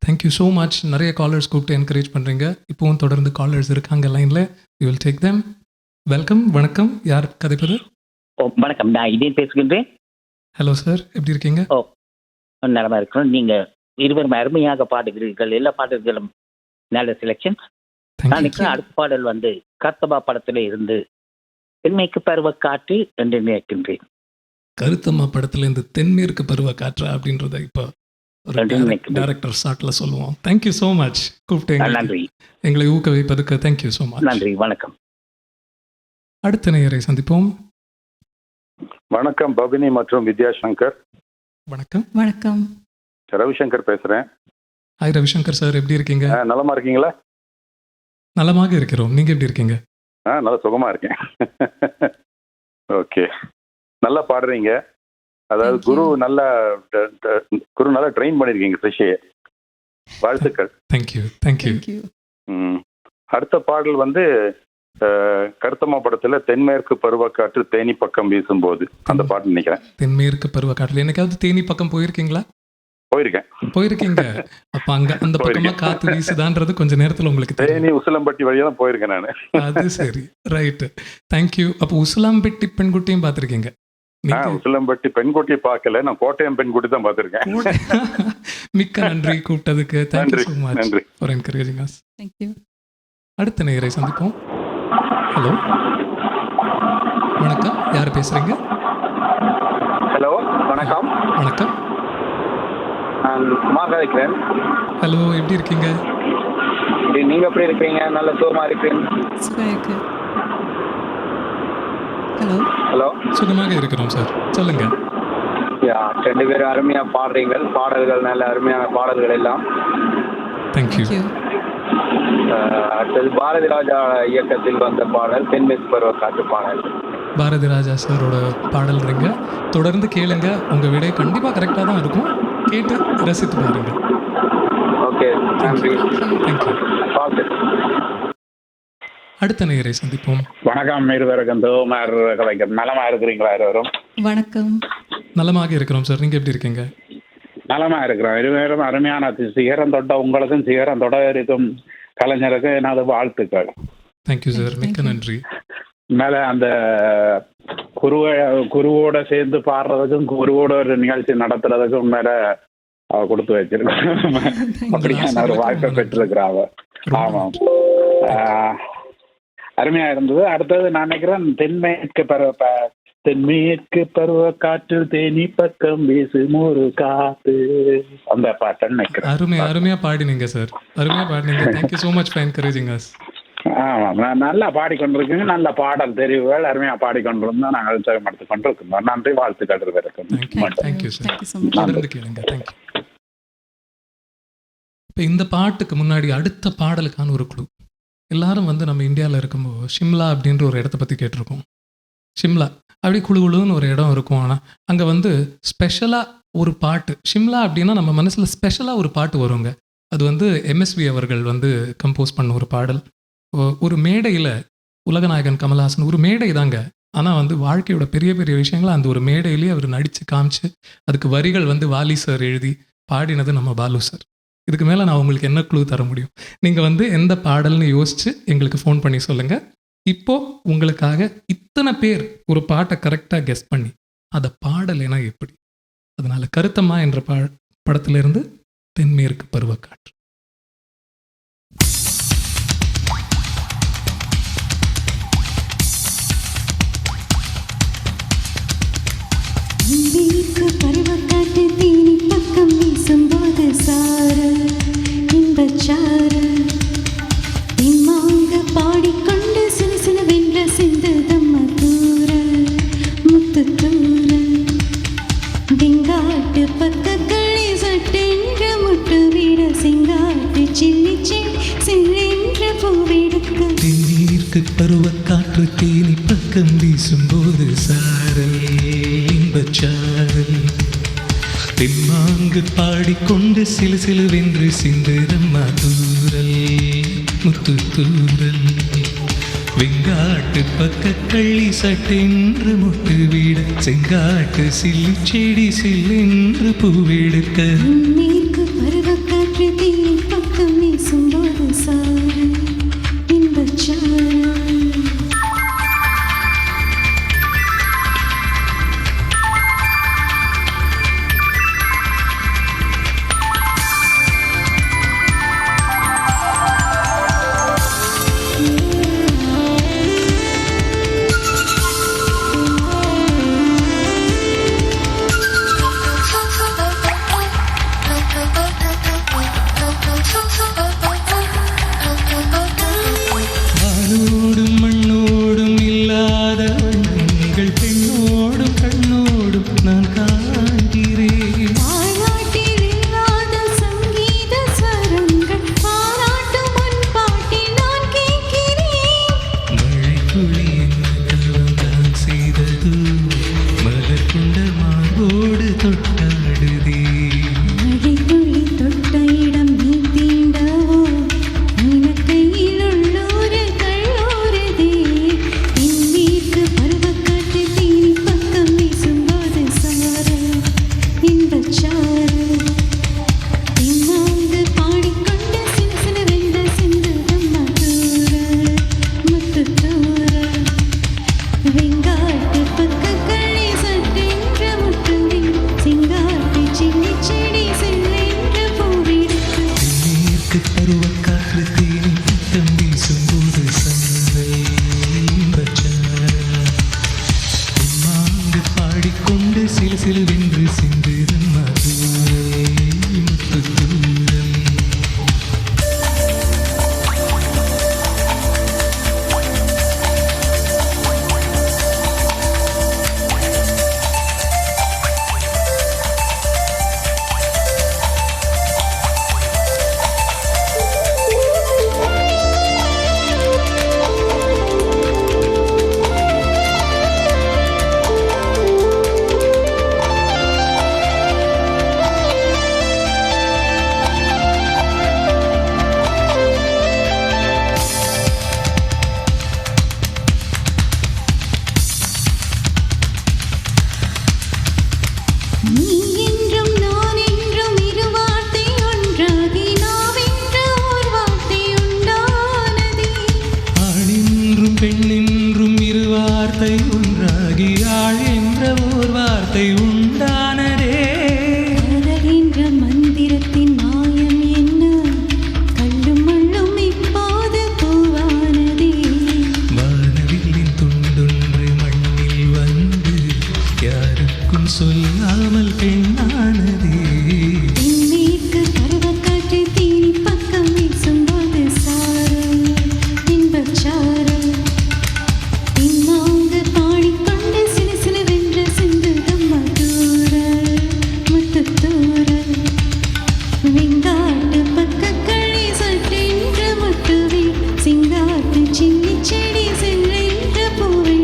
Thank you so much. நிறைய காலர்ஸ் கூப்பிட்டு என்கரேஜ் பண்ணுறீங்க. இப்போவும் தொடர்ந்து காலர்ஸ் இருக்காங்க லைனில். We will take them. Welcome. வணக்கம். யார் கதைப்பது? வணக்கம், நான் இதே பேசுகின்றேன். ஹலோ சார், எப்படி இருக்கீங்க? நலமா இருக்கிறோம். நீங்க இருவரும் அருமையாக பாடுகிறீர்கள். எல்லா பாடல்களும் நல்ல செலெக்ஷன். நான் அடுத்த பாடல் வந்து கர்த்தபா படத்துல இருந்து தென்மேற்கு பருவ காற்று என்று நினைக்கின்றேன். கருத்தம்மா படத்துல இருந்து தென்மேற்கு பருவ காற்றா அப்படின்றத இப்போ டைரக்டர் ஷாட்ல சொல்லுவோம். Thank you so much. கூப்பிட்டு நன்றி. எங்களை ஊக்குவிப்பதற்கு தேங்க்யூ ஸோ மச். நன்றி, வணக்கம். அடுத்த நேயரை சந்திப்போம். வணக்கம் பபினி மற்றும் வித்யாசங்கர். வணக்கம். வணக்கம். ரவிசங்கர் பேசுறேன். ஹாய் ரவிசங்கர் சார், எப்படி இருக்கீங்க? நலமா இருக்கீங்களா? நலமாக இருக்கிறோம். நீங்க எப்படி இருக்கீங்க? நல்ல சுகமா இருக்கேன். ஓகே, நல்லா பாடுறீங்க. அதாவது குரு நல்லா ட்ரெயின் பண்ணிருக்கீங்க ஃப்ரெஷ்ஷே. வாழ்த்துக்கள். Thank you thank you. அடுத்த பாடல் வந்து கருத்தம்மா படத்துல தென்மேற்கு பருவக்காற்று தேனி பக்கம் வீசும்போது அந்த பாட்டு நினைக்கிறேன். தென்மேற்கு பருவக்காற்று. என்னைக்காவது தேனி பக்கம் போயிருக்கீங்களா? போயிருக்கீங்க. அப்ப அங்க அந்த பக்கமா காத்து வீசுதான்றது கொஞ்ச நேரத்துல உங்களுக்கு தேனி உசிலம்பட்டி வழியா தான் போயிருக்கேன் நானு. அது சரி, ரைட். தேங்க்யூ. அப்ப உசிலம்பட்டி பெண்குட்டியும் பாத்திருக்கீங்க? உசிலம்பட்டி பெண்குட்டியை பார்க்கல, நான் கோட்டயம் பெண்குட்டி தான் பார்த்திருக்கேன். மிக்க நன்றி கூப்பிட்டதுக்கு. Thank you so much for encouraging us. Thank you. அடுத்த நேயரை சந்திப்போம். ஹலோ, வணக்கம். யார் பேசுறீங்க? ஹலோ, வணக்கம். வணக்கம். நான் குமார் இருக்கிறேன். ஹலோ, எப்படி இருக்கீங்க? நீங்க எப்படி இருக்கீங்க? நல்ல சுகமா இருக்கிறேன். ஹலோ. ஹலோ, சுகமாக இருக்கிறோம் சார், சொல்லுங்க. ரெண்டு பேரும் அருமையா பாடுறீங்க. பாடல்கள் நல்ல அருமையான பாடல்கள் எல்லாம். தேங்க்யூ. அடுத்தது பாரதி ராஜா இயக்கத்தில் வந்த பாடல் தென்மேற்கு பருவ காற்று பாடல். பாரதி ராஜா சாரோட பாடல்றீங்க. தொடர்ந்து கேளுங்க, உங்க விடை கண்டிப்பா கரெக்டா தான் இருக்கும். கேட்டு ரசித்து பாருங்க. ஓகே, நன்றி. தேங்க்யூ. அடுத்த நேயரை சந்திப்போம். வணக்கம். இருவருக்கும் தோமார் கலைஞர். நலமா இருக்கிறீங்களா இருவரும்? வணக்கம். நலமாக இருக்கிறோம் சார், நீங்க எப்படி இருக்கீங்க? நலமா இருக்கிறோம். இருவரும் அருமையான சிகரம் தொட்ட உங்களுக்கும் சிகரம் தொட இருக்கும் கலைஞருக்கு எனது வாழ்த்துக்கள். தேங்க்யூ சார், மிக்க நன்றி. மேல அந்த குருவோட சேர்ந்து பாடுறதுக்கும் குருவோட ஒரு நிகழ்ச்சி நடத்துறதுக்கும் மேல அவ கொடுத்து வச்சிருக்கோம். அப்படியான ஒரு வாய்ப்பை பெற்றிருக்கிறாங்க. ஆமாம், அருமையா இருந்தது. அடுத்தது நான் நினைக்கிறேன் தென்மேற்கு பருவ காற்று தேனி பக்கம் வீசும் ஒரு காத்து, அந்த பாட்டை நினைக்கிறேன். அருமையா பாடினீங்க சார், அருமையா பாடினீங்க. Thank you so much for encouraging us. ஆமாம், நல்லா பாடிக்கொண்டிருக்கீங்க. நல்ல பாடல் தெரிவுகள் அருமையா பாடிக்கொண்டிருந்தோம். நாங்கள் உற்சாகம் எடுத்து கொண்டிருக்கிறோம். நன்றி, வாழ்த்துக்கள் இருக்கும். தேங்க்யூ சார், தொடர்ந்து கேளுங்க. தேங்க்யூ. இப்போ இந்த பாட்டுக்கு முன்னாடி அடுத்த பாடலுக்கான ஒரு குழு. எல்லாரும் வந்து நம்ம இந்தியாவில் இருக்கும்போது ஷிம்லா அப்படின்ற ஒரு இடத்த பற்றி கேட்டிருக்கோம். ஷிம்லா அப்படி குழுன்னு ஒரு இடம் இருக்கும். ஆனால் அங்கே வந்து ஸ்பெஷலாக ஒரு பாட்டு, ஷிம்லா அப்படின்னா நம்ம மனசில் ஸ்பெஷலாக ஒரு பாட்டு வருங்க. அது வந்து எம்எஸ்வி அவர்கள் வந்து கம்போஸ் பண்ண ஒரு பாடல். ஒரு மேடையில் உலகநாயகன் கமல்ஹாசன் ஒரு மேடை தாங்க, ஆனால் வந்து வாழ்க்கையோட பெரிய பெரிய விஷயங்களை அந்த ஒரு மேடையிலேயே அவர் நடித்து காமிச்சு அதுக்கு வரிகள் வந்து வாலி சார் எழுதி பாடினது நம்ம பாலு சார். இதுக்கு மேலே நான் உங்களுக்கு என்ன க்ளூ தர முடியும்? நீங்கள் வந்து எந்த பாடல்னு யோசித்து எங்களுக்கு ஃபோன் பண்ணி சொல்லுங்கள். இப்போது உங்களுக்காக இத்தனை பேர் ஒரு பாட்டை கரெக்டாக கெஸ் பண்ணி அதை பாடலைனா எப்படி? அதனால் கருத்தம்மா என்ற படத்திலிருந்து தென்மேற்கு பருவக்காற்று. பருவக்காற்று தேனி பக்கம் வீசும்போது சாரல் இன்பச்சாரல் இம்மாங்க பாடிக்கொண்டு சில சில வென்ற சிந்ததம்ம தூரல் முத்து தூரல் வெங்காட்டு பக்கக்களி சட்டென்ற முட்டு விட சிங்காட்டு சில்லி செல்லென்ற பூவெடுக்க தென்மேற்கு பருவக்காற்று தேனி பக்கம் வீசும்போது சாரல் இன்பச்சாரல் தெம்மாங்கு பாடிக்கொண்டு சிலு சிலுவென்று சிந்துதம்மா தூரல் முத்து தூரல் வெங்காட்டு பக்க கள்ளி சட்டென்று முட்டு வீட செங்காட்டு சில்லி செடி சில்லென்று பூவெடுக்க மேற்கு பருவக்காற்று தீயின் பக்கம் வீசும்போது சாரல் இன்பச்சாரல் வானோடும் மண்ணோடும் இல்லாத வண்ணங்கள் பெண்ணோடும் கண்ணோடும் நான் காண்கிறேன் பாராட்டில் இல்லாத சங்கீத ஸ்வரங்கள் பாராட்டும் முன் பாட்டில் நான் கேட்கிறேன் மழை துளி என்ன கல்வம் தான் செய்தது மலர் கொண்ட மார்போடு தொட்டாடுதே மழை துளி தொட்ட இடம் நீ தீண்டவோ நினக்கையில் உள்ளோரு கள்ளோருதே தென்மேற்கு பருவக்காற்று தீனி பக்கம் வீசும்போது சாரல் இன்பச்சாரல் தெம்மாங்கு பாடிக்கொண்டு சில சிலவென்ற சிந்துதம்மா தூரல் முத்து தூரல் வெங்காட்டு பக்க கள்ளி சட்டென்ற முட்டுவி சிங்காட்டு சில்லி செடி செல்லென்ற பூவெடுக்க தென்மேற்கு பருவக்காற்று தேனி பட்டம் வீசும்போது சாரல் இன்பச்சாரல் தெம்மாங்கு பாடிக்கொண்டு சில சிலுவென்று சிந்துதம்மா தூரல் முத்து தூரல் நீ என்றும் நான் என்றும் இரு வார்த்தை ஒன்றாகி நாவென்ற ஓர் வார்த்தை உண்டானதே ஆணென்றும் பெண்ணென்றும் இரு வார்த்தை ஒன்றாகி ஆள் என்ற ஓர் வார்த்தை உண்டானதே காதல் என்ற மந்திரத்தின் மாயம் என்ன கள்ளும் மள்ளும் இப்போது பூவானதே வானவில்லின் துண்டொன்று மண்ணில் வந்து யாருக்கும் சொல்லாமல் பெண்ணானதே தென்மேற்கு பருவக்காற்று தீனி பக்கம் வீசும்போது சாரல் இன்பச்சாரல் தெம்மாங்கு பாடிக்கொண்டு சில சிலவென்ற சிந்துதம்மா தூரல் முத்து தூரல் வெங்காட்டு பக்க கள்ளி சட்டென்ற முட்டுவி சிங்காட்டு சில்லி செடி செல்லென்ற பூவெடு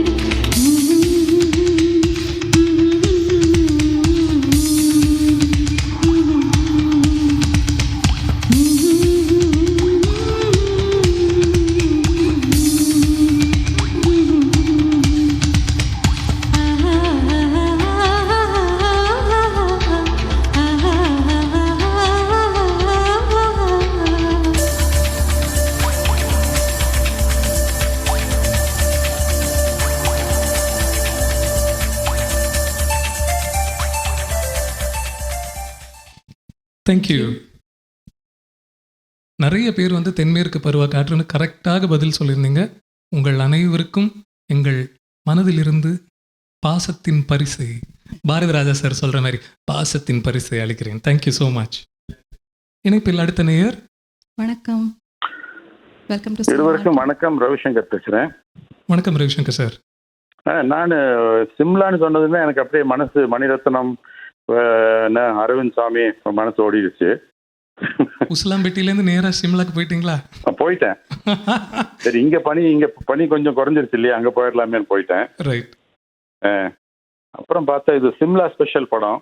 தேங்க்யூ. நிறைய பேர் வந்து தென்மேற்கு பருவக்காற்றுன்னு கரெக்டாக பதில் சொல்லியிருந்தீங்க. உங்கள் அனைவருக்கும் எங்கள் மனதிலிருந்து பாசத்தின் பரிசை, பாரதி ராஜா சார் சொல்கிற மாதிரி பாசத்தின் பரிசை அளிக்கிறேன். Thank you so much. இணைப்பில் அடுத்த நேயர். வணக்கம், வெல்கம் டு. இருவருக்கும் வணக்கம். ரவிசங்கர் பேசுகிறேன். வணக்கம் ரவிசங்கர் சார். நான் சிம்லான்னு சொன்னதுன்னா எனக்கு அப்படியே மனசு மணிரத்னம், அரவிந்த் சாமி மனசு ஓடிடுச்சு. உஸ்லாம்பேட்டிலேருந்து நேராக சிம்லாக்கு போயிட்டீங்களா? போயிட்டேன். சரி, இங்கே பனி கொஞ்சம் குறைஞ்சிருச்சு இல்லையா, அங்கே போயிடலாமேன்னு போயிட்டேன். ரைட். அப்புறம் பார்த்தா இது சிம்லா ஸ்பெஷல் படம்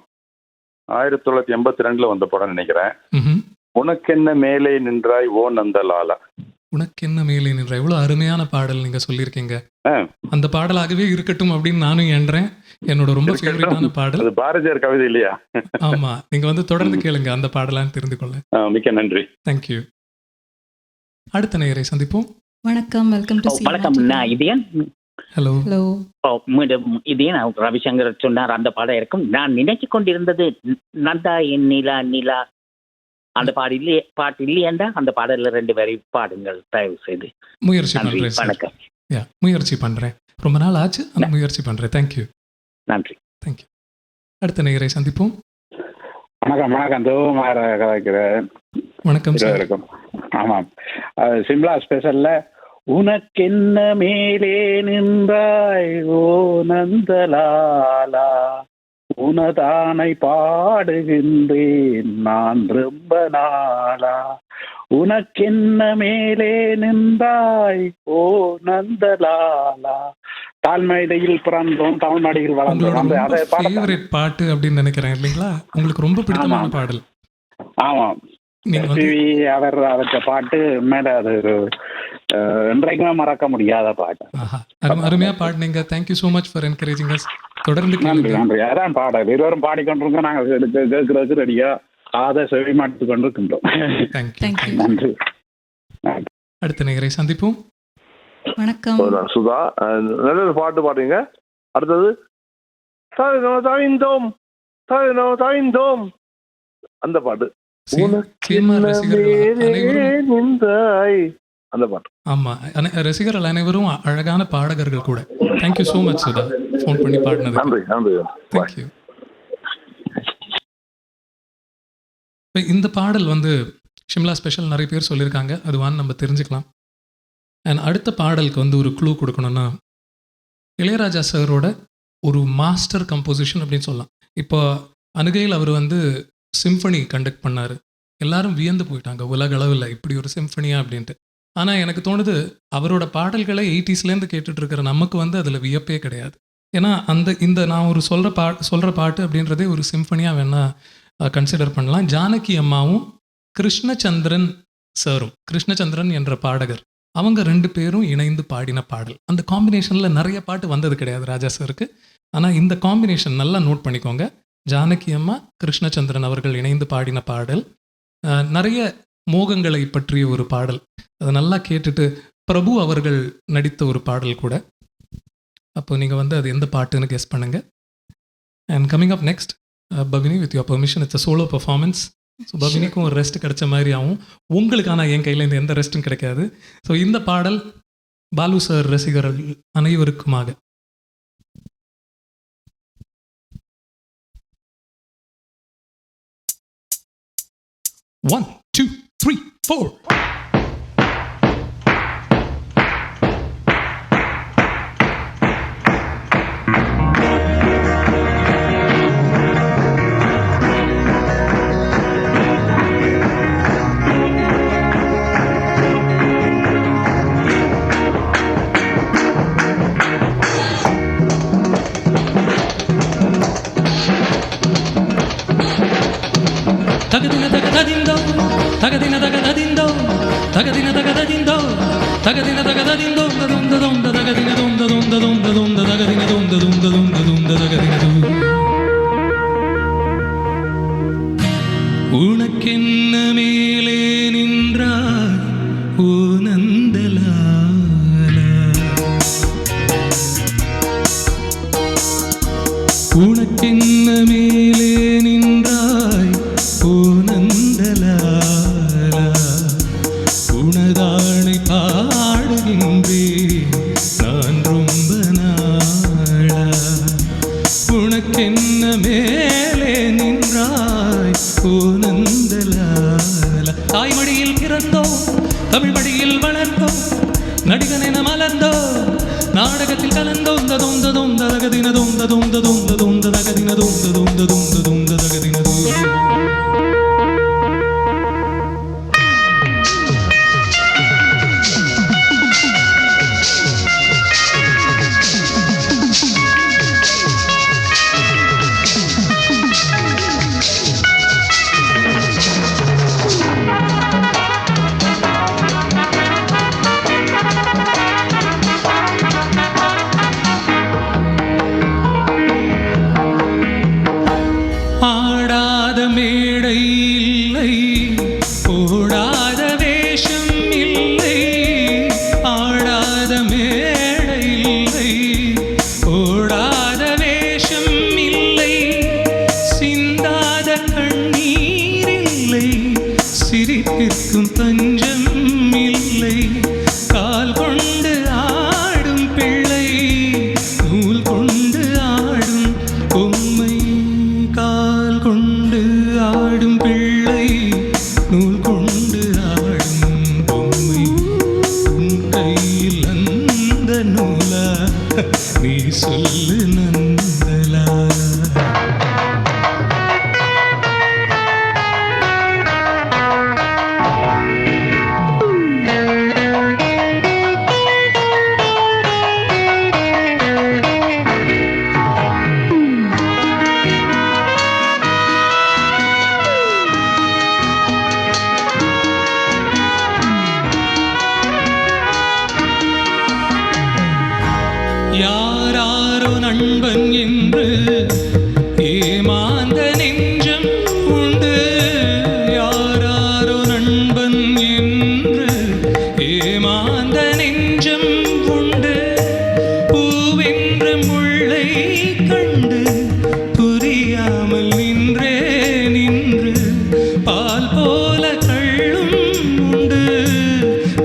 1982 வந்த படம் நினைக்கிறேன். உனக்கென்ன மேலே நின்றாய் ஓ நந்தலாலா. உனக்கென்ன மேலே நின்ற எவ்வளோ அருமையான பாடல் நீங்க சொல்லியிருக்கீங்க. அந்த பாடலாகவே இருக்கட்டும் அப்படின்னு நானும் எண்றேன். என்னோட ரொம்ப ஃபேவரட்டான பாடல். அது பாரதியார் கவிதை இல்லையா? ஆமா, நீங்க வந்து தொடர்ந்து கேளுங்க அந்த பாடலான்னு தெரிந்து கொள்ள. மிக்க நன்றி. தேங்க்யூ. அடுத்த நேயரை சந்திப்போம். வணக்கம், வெல்கம் டு வணக்கம். நான் இதயன். ஹலோ. ஹலோ. மீண்டும் இதயன் ரவிசங்கர் சொன்னார் அந்த பாடம் இருக்கும். நான் நினைச்சு கொண்டிருந்தது நந்தா என் நிலா நிலா அந்த பாட்டு இல்லையாண்டா அந்த பாடல்ல 2 வரி பாடுங்கள் தயவு செய்து. முயற்சி பண்றேன். வணக்கம். முயற்சி பண்றேன். ரொம்ப நாள் ஆச்சு, அந்த முயற்சி பண்றேன். தேங்க்யூ. நன்றி. தேங்க்யூ. அடுத்த நேயரை சந்திப்போம். வணக்கம். வணக்கம். தோமார கதைக்கிறேன். வணக்கம் சார். இருக்கும். ஆமாம், சிம்லா ஸ்பெஷல்ல உனக்கென்ன மேலே நின்றாய் ஓ நந்தலாலா உனதானை பாடுகின்றேன் நான் ரொம்ப நாளா. உனக்கென்ன மேலே நின்றாய் ஓ நந்தலாலா. தாழ்மடியில் பிறந்தோம் தமிழ்நாடியில் வளர்ந்தோம். பாட்டு அப்படின்னு நினைக்கிறேன் இல்லைங்களா? உங்களுக்கு ரொம்ப பிடித்தமான பாடல். ஆமாம், அவர் அவற்ற பாட்டு மேல அது என்றைக்குமே மறக்க முடியாத பாட்டு. அருமையா பாடுனீங்க. Thank you so much for encouraging us. தொடர்ந்து நன்றி. அதான் பாடல் இருவரும் பாடிக்கொண்டிருக்கோம். நாங்கள் கேட்கறதுக்கு ரெடியா அதை செவி மாட்டு கொண்டிருக்கின்றோம். நன்றி. அடுத்த நேயரை சந்திப்போம். வணக்கம். சுதா, நல்ல ஒரு பாட்டு பாடுங்க. அடுத்தது அந்த பாட்டு அந்த பாட்டு. ஆமா, ரசிகர்கள் அனைவரும் அழகான பாடகர்கள் கூட. Thank you so much Sudha, phone பண்ணி பாடினது. நன்றி. தேங்க்யூ. இந்த பாடல் வந்து ஷிம்லா ஸ்பெஷல் நிறைய பேர் சொல்லியிருக்காங்க. அதுவான்னு நம்ம தெரிஞ்சுக்கலாம். அண்ட் அடுத்த பாடலுக்கு வந்து ஒரு க்ளூ கொடுக்கணும்னா, இளையராஜா சாரோட ஒரு மாஸ்டர் கம்போசிஷன் அப்படின்னு சொல்லலாம். இப்போ அனுகையில் அவர் வந்து சிம்ஃபனி கண்டக்ட் பண்ணார். எல்லாரும் வியந்து போயிட்டாங்க உலக அளவில், இப்படி ஒரு சிம்ஃபனியா அப்படின்ட்டு. ஆனால் எனக்கு தோணுது அவரோட பாடல்களை 80s கேட்டுட்டு இருக்கிற நமக்கு வந்து அதில் வியப்பே கிடையாது. ஏன்னா இந்த நான் ஒரு சொல்கிற பாட்டு அப்படின்றதே ஒரு சிம்ஃபனியாக வேணால் கன்சிடர் பண்ணலாம். ஜானகி அம்மாவும் கிருஷ்ணச்சந்திரன் சாரும், கிருஷ்ணச்சந்திரன் என்ற பாடகர், அவங்க 2 பேரும் இணைந்து பாடின பாடல். அந்த காம்பினேஷனில் நிறைய பாட்டு வந்தது கிடையாது ராஜா சாருக்கு. ஆனால் இந்த காம்பினேஷன் நல்லா நோட் பண்ணிக்கோங்க. ஜானகி அம்மா, கிருஷ்ணச்சந்திரன் அவர்கள் இணைந்து பாடின பாடல். நிறைய மோகங்களை பற்றிய ஒரு பாடல். அதை நல்லா கேட்டுட்டு பிரபு அவர்கள் நடித்த ஒரு பாடல் கூட. அப்போ நீங்கள் வந்து அது எந்த பாட்டுன்னு கெஸ் பண்ணுங்க. And coming up next, Bhavini, with your permission, it's a solo performance. So பவினிக்கும் ஒரு ரெஸ்ட் கிடைச்ச மாதிரி ஆகும், உங்களுக்கு ஆனால் என் கையில் இந்த எந்த ரெஸ்ட்டும் கிடைக்காது. ஸோ இந்த பாடல் பாலு சார் ரசிகர்கள் அனைவருக்குமாக. One, two, three, four. Tagadina tagadadindo, tagadina tagadadindo, tagadina tagadadindo, tagadina tagadadindo, donda donda tagadina donda donda donda donda tagadina donda donda donda donda tagadina donda. உனக்கென்ன மேலே நின்றாய் ஓ நந்தலாலா. உனக்கென்ன மேலே நின்றாய் ஓ நந்தலாலா. உனதானை பாடுகின்றேன் நான் ரொம்ப நாளா. உனக்கென்ன மேலே நின்றாய் ஓ நந்தலாலா. தாய்மடியில் பிறந்தோம், தமிழ் மடியில் வளர்ந்தோம், நடிகன் என மலர்ந்தோம், நாடகத்தில் கலந்தோம். தொந்த தொந்த தகதின தொந்த தொந்த தொந்த தொந்த தகதின தொந்த தொந்த தொந்த தொந்த தகதின தொந்த. சொல்லு நந்தலாலா. யாராரோ நண்பன் என்று ஏமாந்த நெஞ்சம் உண்டு. யாராரோ நண்பன் என்று ஏமாந்த நெஞ்சம் உண்டு. பூவென்ற முள்ளை கண்டு புரியாமல் நின்றே நின்று பால் போல கள்ளும் உண்டு.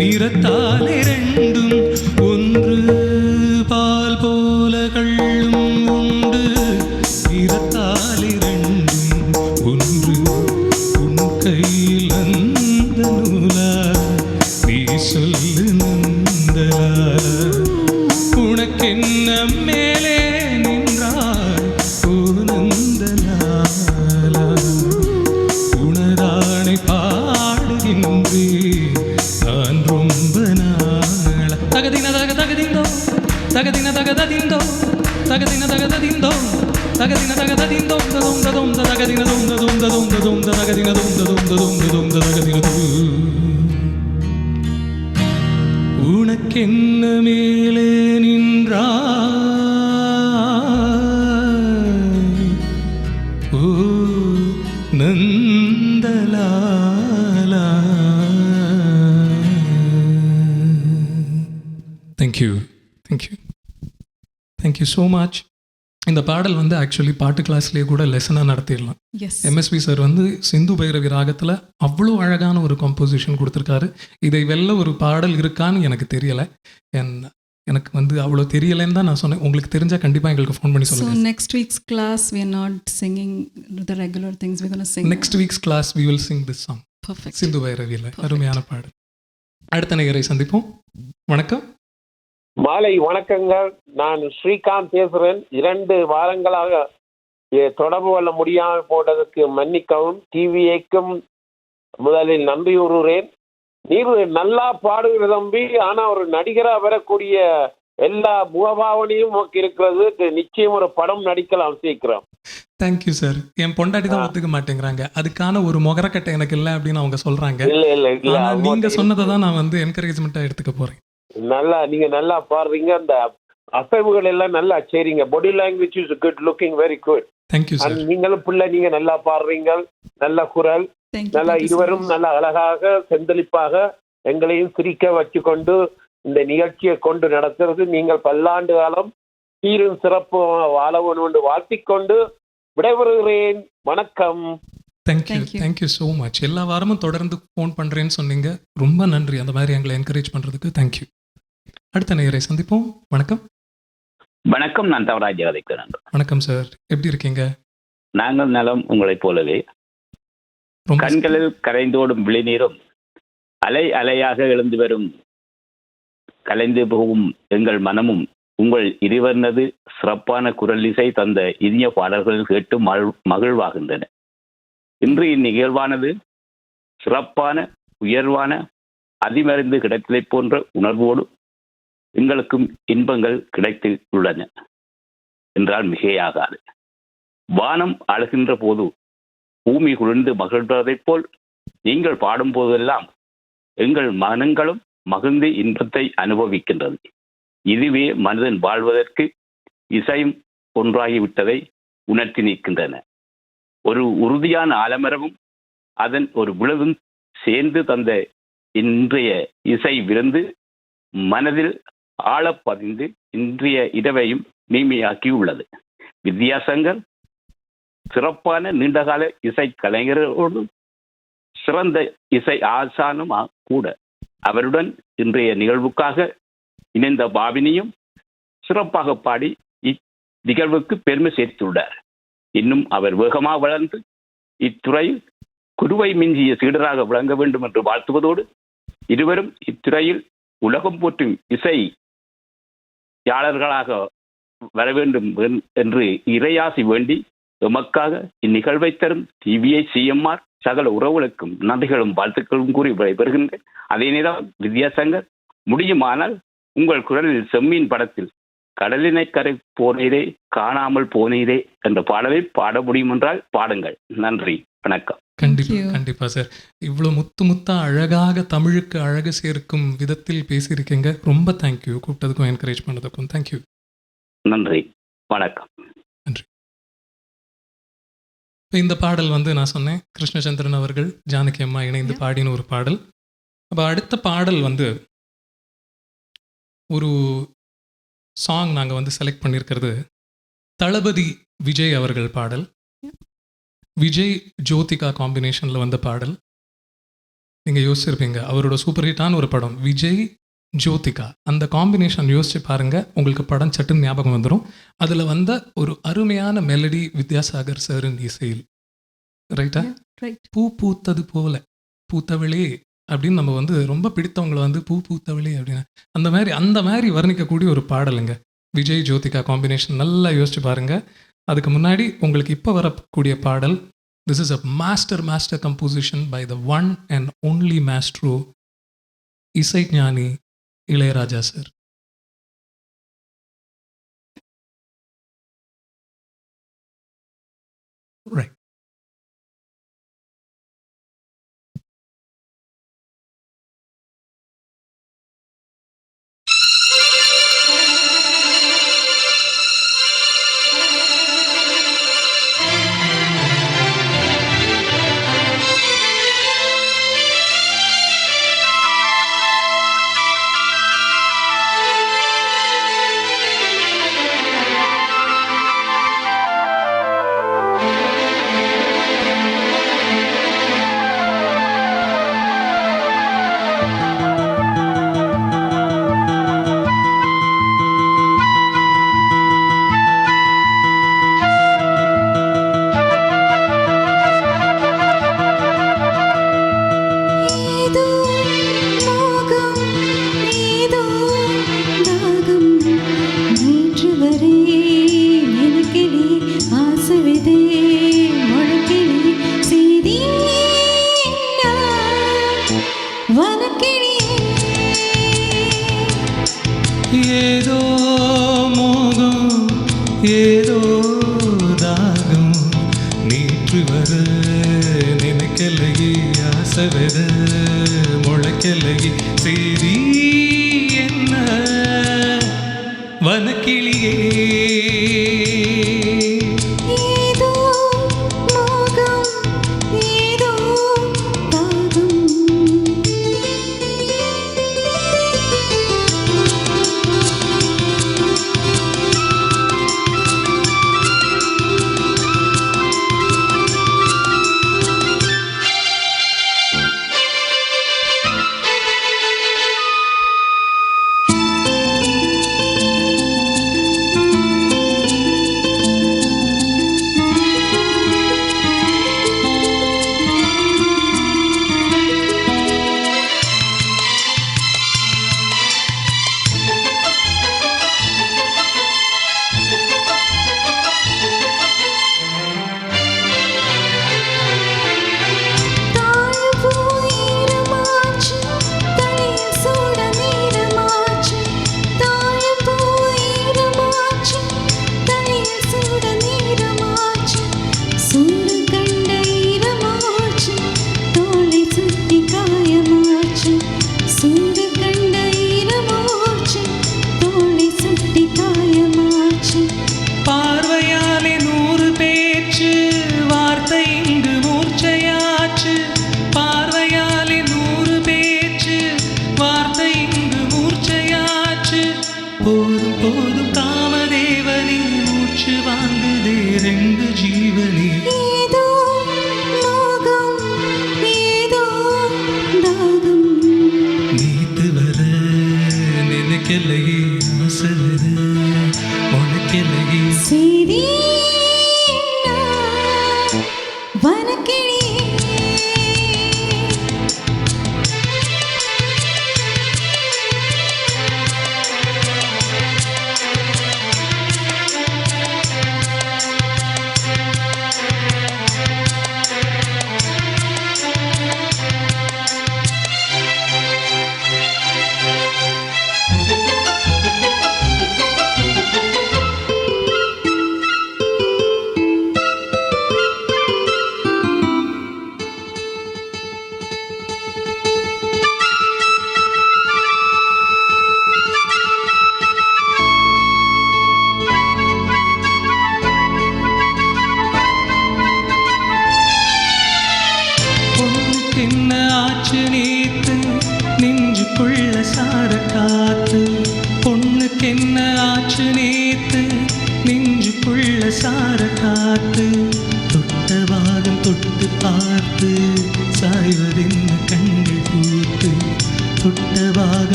நிறத்தால் இரண்டும் ஒன்று. பால் போல கள்ளும் உண்டு. நிறத்தால் இரண்டும் ஒன்று. உன் கையில் அந்த நூலா நீ சொல்லு நந்தலாலா. உனக்கென்ன மேலே நின்றாய் ஓ நந்தலாலா. உனதானை பாடுகின்றேன் நான் ரொம்ப நாள. தகதின தக தகதிந்தோ தகதின தகதிந்தோ தகதின தகதிந்தோ தகதின தகதிந்தோ ததோம் ததோம் தகதின தோம் ததோம் ததோம் ததோம் தகதின தோம் ததோம் ததோம் ததோம் தகதின தோம். உனக்கென்ன மேலே நின்றாய் ஓ நந்தலாலா. Thank you thank you thank you so much. இந்த பாடல் வந்து ஆக்சுவலி பாட்டு கிளாஸ்லேயே கூட லெசனாக நடத்திடலாம். Yes. எம்எஸ்வி சார் வந்து சிந்து பைரவி ராகத்தில் அவ்வளோ அழகான ஒரு கம்போசிஷன் கொடுத்துருக்காரு. இதை வெல்ல ஒரு பாடல் இருக்கான்னு எனக்கு தெரியலை. எனக்கு வந்து அவ்வளோ தெரியலைன்னு தான் நான் சொன்னேன். உங்களுக்கு தெரிஞ்சால் கண்டிப்பாக எங்களுக்கு ஃபோன் பண்ணி So சொல்லுங்கள். next week's class, we are not singing the regular things. We're going to sing. Next week's class we will sing this song. Perfect. சிந்து பைரவியில் அருமையான பாடல். அடுத்த நேயரை சந்திப்போம். வணக்கம். மாலை வணக்கங்கள். நான் ஸ்ரீகாந்த் பேசுகிறேன். 2 வாரங்களாக தொடர்பு கொள்ள முடியாமல் போட்டதற்கு மன்னிக்கவும். டிவிஏக்கும் முதலில் நன்றி கூறுகிறேன். நீர் நல்லா பாடுகிற தம்பி. ஆனால் ஒரு நடிகராக வரக்கூடிய எல்லா முகபாவனையும் நமக்கு இருக்கிறது. நிச்சயம் ஒரு படம் நடிக்கலாம் சீக்கிரம். Thank you sir. என் பொண்டாட்டி தான் ஒத்துக்க மாட்டேங்கிறாங்க. அதுக்கான ஒரு முகரக்கட்டை எனக்கு இல்லை அப்படின்னு அவங்க சொல்றாங்க. இல்ல நீங்க சொன்னதை தான் நான் வந்து என்கரேஜ்மெண்ட்டாக எடுத்துக்க போறேன். நல்லா நீங்க நல்லா பாடுறீங்க. அந்த அசைவுகள் எல்லாம் நல்லா செய்றீங்க. Body language is good, looking very good. Thank you sir. நீங்களும் பிள்ளை நீங்க நல்லா பாடுறீங்க. நல்ல குரல். நல்லா இருவரும் நல்ல அழகாக செந்தளிப்பாக எங்களையும் சிரிக்க வச்சுக்கொண்டு இந்த நிகழ்ச்சியை கொண்டு நடத்துறது. நீங்கள் பல்லாண்டு காலம் சீரும் சிறப்பு வாழவன் என்று வாழ்த்திக்கொண்டு விடைபெறுகிறேன். வணக்கம். Thank you so much. எல்லா வாரமும் தொடர்ந்து ஃபோன் பண்ணுறேன்னு சொன்னீங்க. ரொம்ப நன்றி அந்த மாதிரி எங்களை என்கரேஜ் பண்ணுறதுக்கு. தேங்க்யூ. அடுத்த நேயரை சந்திப்போம். வணக்கம். வணக்கம். நான் தவராஜ் ஜெகதீஸ்வரன். வணக்கம் சார். எப்படி இருக்கீங்க? நாங்கள் நலம். உங்களைப் போலவே கண்களில் கரைந்தோடும் விழிநீரும் அலை அலையாக எழுந்து வரும் கலைந்து போகும் எங்கள் மனமும் உங்கள் இருவரனது சிறப்பான குரல் இசை தந்த இனிய பாடல்கள் கேட்டு மகிழ்வாகின்றன. இன்று இந்நிகழ்வானது சிறப்பான உயர்வான அதிமருந்து கிடைத்ததை போன்ற உணர்வோடு எங்களுக்கும் இன்பங்கள் கிடைத்து உள்ளன என்றால் மிகையாகாது. வானம் அழுகின்ற போது பூமி குளிர்ந்து மகிழ்வதைப் போல் நீங்கள் பாடும் போதெல்லாம் எங்கள் மனங்களும் மகிழ்ந்து இன்பத்தை அனுபவிக்கின்றது. இதுவே மனிதன் வாழ்வதற்கு இசையும் ஒன்றாகிவிட்டதை உணர்த்தி நிற்கின்றன. ஒரு உறுதியான ஆலமரமும் அதன் ஒரு விழுதும் சேர்ந்து தந்த இன்றைய இசை விருந்து மனதில் ஆழப்பதிந்து இன்றைய இரவையும் நீமையாக்கி உள்ளது. வித்யாசங்கர் சிறப்பான நீண்டகால இசை கலைஞரோடு சிறந்த இசை ஆசானும் கூட. அவருடன் இன்றைய நிகழ்வுக்காக இணைந்த பாபினியும் சிறப்பாக பாடி இந்நிகழ்வுக்கு பெருமை சேர்த்துள்ளார். இன்னும் அவர் வேகமாக வளர்ந்து இத்துறையில் குருவை மிஞ்சிய சீடராக விளங்க வேண்டும் என்று வாழ்த்துவதோடு இருவரும் இத்துறையில் உலகம் போற்றும் இசையாளர்களாக வர வேண்டும் என்று இறையாசி வேண்டி எமக்காக இந்நிகழ்வை தரும் டிவிஐ சிஎம்ஆர் சகல உறவுகளுக்கும் நன்றிகளும் வாழ்த்துக்களும் கூறி விடைபெறுகின்றேன். அதே நேரம் வித்யாசங்கர், முடியுமானால் உங்கள் குரலில் செம்மீன் படத்தில் கடலினை கரை போனீரே காணாமல் போனீரே என்ற பாடலை பாட முடியும் என்றால் பாடுங்கள். நன்றி, வணக்கம். கண்டிப்பா சார். இவ்வளோ முத்தா அழகாக தமிழுக்கு அழகு சேர்க்கும் விதத்தில் பேசியிருக்கீங்க. ரொம்ப தேங்க்யூ. கூப்பிட்டதுக்கும் என்கரேஜ் பண்ணதுக்கும் தேங்க்யூ. நன்றி, வணக்கம். நன்றி. இந்த பாடல் நான் சொன்னேன், கிருஷ்ணச்சந்திரன் அவர்கள் ஜானகி அம்மா இணைந்து பாடின ஒரு பாடல். அப்போ அடுத்த பாடல் ஒரு சாங் நாங்கள் செலக்ட் பண்ணியிருக்கிறது தளபதி விஜய் அவர்கள் பாடல். விஜய் ஜோதிகா காம்பினேஷனில் வந்த பாடல். நீங்கள் யோசிச்சிருப்பீங்க, அவரோட சூப்பர் ஹிட்டான ஒரு படம் விஜய் ஜோதிகா. அந்த காம்பினேஷன் யோசிச்சு பாருங்கள், உங்களுக்கு படம் சட்டுன்னு ஞாபகம் வந்துடும். அதில் வந்த ஒரு அருமையான மெலடி வித்யாசாகர் சாரின் இசையில். ரைட்டா? பூ பூத்தது போல பூத்தவளே அப்படின்னு நம்ம ரொம்ப பிடித்தவங்களை பூ பூத்தவளே அப்படின்னு அந்த மாதிரி வர்ணிக்கக்கூடிய ஒரு பாடலுங்க விஜய் ஜோதிகா காம்பினேஷன். நல்லா யோசிச்சு பாருங்கள். அதுக்கு முன்னாடி உங்களுக்கு இப்போ வரக்கூடிய பாடல், this is a master composition by the one and only maestro இசைஞானி இளையராஜா சார். ரைட். ஏதோ மோகம் ஏதோ தாகம் நேற்று வர நினைக்கலையே ஆசை வர முளைக்கலையே சரி என்ன வனக்கிளியே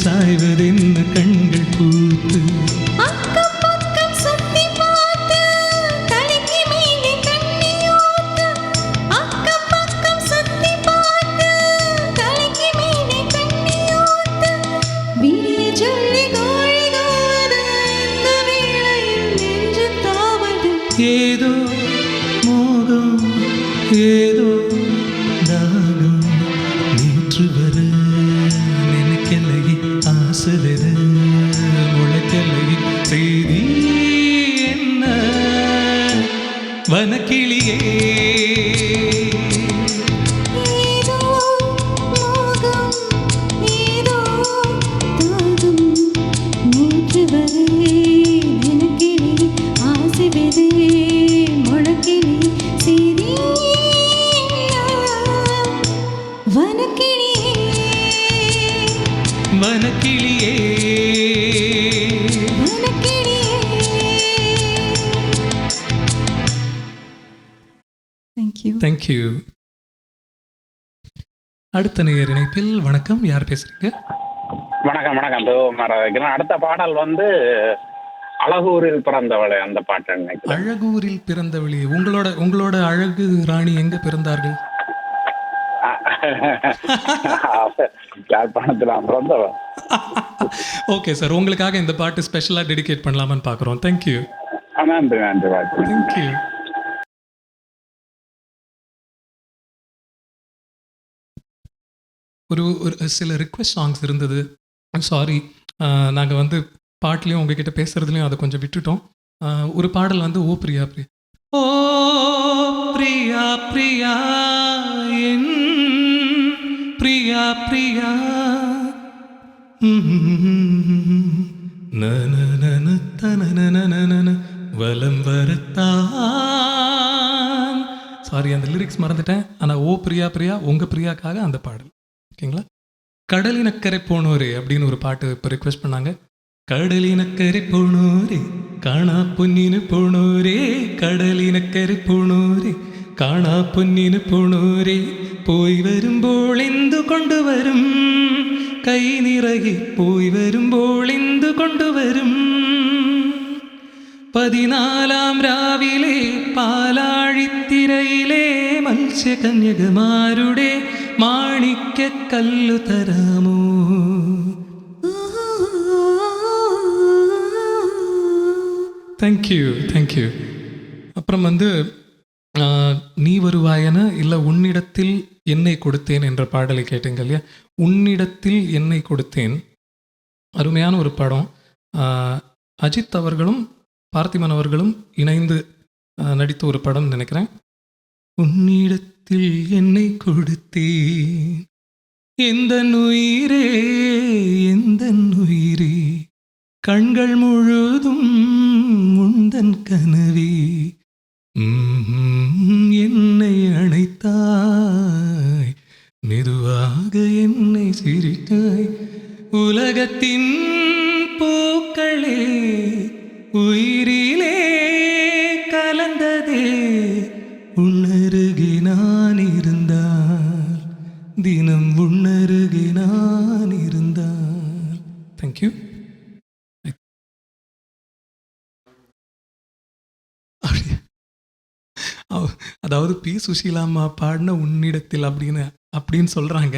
சாய்வதென்ன கண்கள் பூத்து அக்கம் பக்கம் சுத்தி பார்த்து தலைக்கு மேலே தண்ணி ஊத்து. அக்கம் பக்கம் சுத்தி பார்த்து தலைக்கு மேலே தண்ணி ஊத்து. விடிய சொல்லி கோழி கூவுது, இந்த வேளையில் நெஞ்சு தாவுது. ஏதோ மோகம் ஏதோ தாகம் நேற்று வர நினைக்கலை ஆசைது முளைக்கலை செய்தி என்ன வனக்கிளியே ஏதோ மோகம், ஏதோ தாகம், நேற்று வரை நினைக்கிறே ஆசை விதை முழக்கிலே செய்தி வனக்கிளியே வனக்கிளியே தேங்க்யூ. தேங்க்யூ. அடுத்த நேயர் இணைப்பில் வணக்கம், யார் பேசுறீங்க? வணக்கம் வணக்கம் வைக்கிறேன். அடுத்த பாடல் வந்து அழகூரில் பிறந்தவளை, அந்த பாட்டு நினைக்கிறேன். அழகூரில் பிறந்தவழி. உங்களோட அழகு ராணி எங்க பிறந்தார்கள்? யாழ்ப்பாணத்தில் பிறந்தவள். ஓகே சார், உங்களுக்காக இந்த பாட்டு ஸ்பெஷலாக டெடிகேட் பண்ணலாமான்னு பார்க்குறோம். தேங்க்யூ. நன்றி நன்றி. தேங்க்யூ. ஒரு சில ரிக்வெஸ்ட் சாங்ஸ் இருந்தது. சாரி, நாங்கள் வந்து பாட்லேயும் உங்ககிட்ட பேசுகிறதுலையும் அதை கொஞ்சம் விட்டுட்டோம். ஒரு பாடல் வந்து ஓ பிரியா பிரியா, ஓ பிரியா பிரியா என் பிரியா பிரியா வலம் வரத்தான். சாரி, அந்த லிரிக்ஸ் மறந்துட்டேன். ஆனால் ஓ பிரியா பிரியா உங்கள் பிரியாக்காக அந்த பாடல். ஓகேங்களா? கடலினக்கரை போனோரே அப்படின்னு ஒரு பாட்டு இப்போ ரிக்வெஸ்ட் பண்ணாங்க. கடலினக்கரை போனோரே காணா பொன்னின்னு போனோரே, கடலினக்கரை போனோரே காணா பொன்னின்னு போனோரே, போய் வரும்போள் எந்து கொண்டு வரும் கை நிறைகி, போய் வரும்போள் எந்து கொண்டு வரும் 14 രാവിലെ പാലാഴിത്തിരയിലെ മത്സ്യകന്യകമാരുടെ മാണിക്യക്കല്ലു തരാമോ? தேங்க்யூ. அப்புறம் வந்து நீ வருவாயன இல்லை உன்னிடத்தில் என்னை கொடுத்தேன் என்ற பாடலை கேட்டீங்க இல்லையா? உன்னிடத்தில் என்னை கொடுத்தேன் அருமையான ஒரு படம். அஜித் அவர்களும் பார்த்திபன் அவர்களும் இணைந்து நடித்த ஒரு படம் நினைக்கிறேன். உன்னிடத்தில் என்னை கொடுத்தேன் எந்த உயிரே எந்த உயிரே, கண்கள் முழுதும் உந்தன் கனவே, என்னை அணைத்தாய் மெதுவாக என்னை சிரித்தாய், உலகத்தின் பூக்களே உயிரிலே கலந்ததே, உன்னருகே நான் இருந்தால் தினம் உன்னருகே நான் இருந்தால். தேங்க்யூ. அதாவது பி சுஷீலாம்மா பாடின உன்னிடத்தில் அப்படின்னு சொல்கிறாங்க.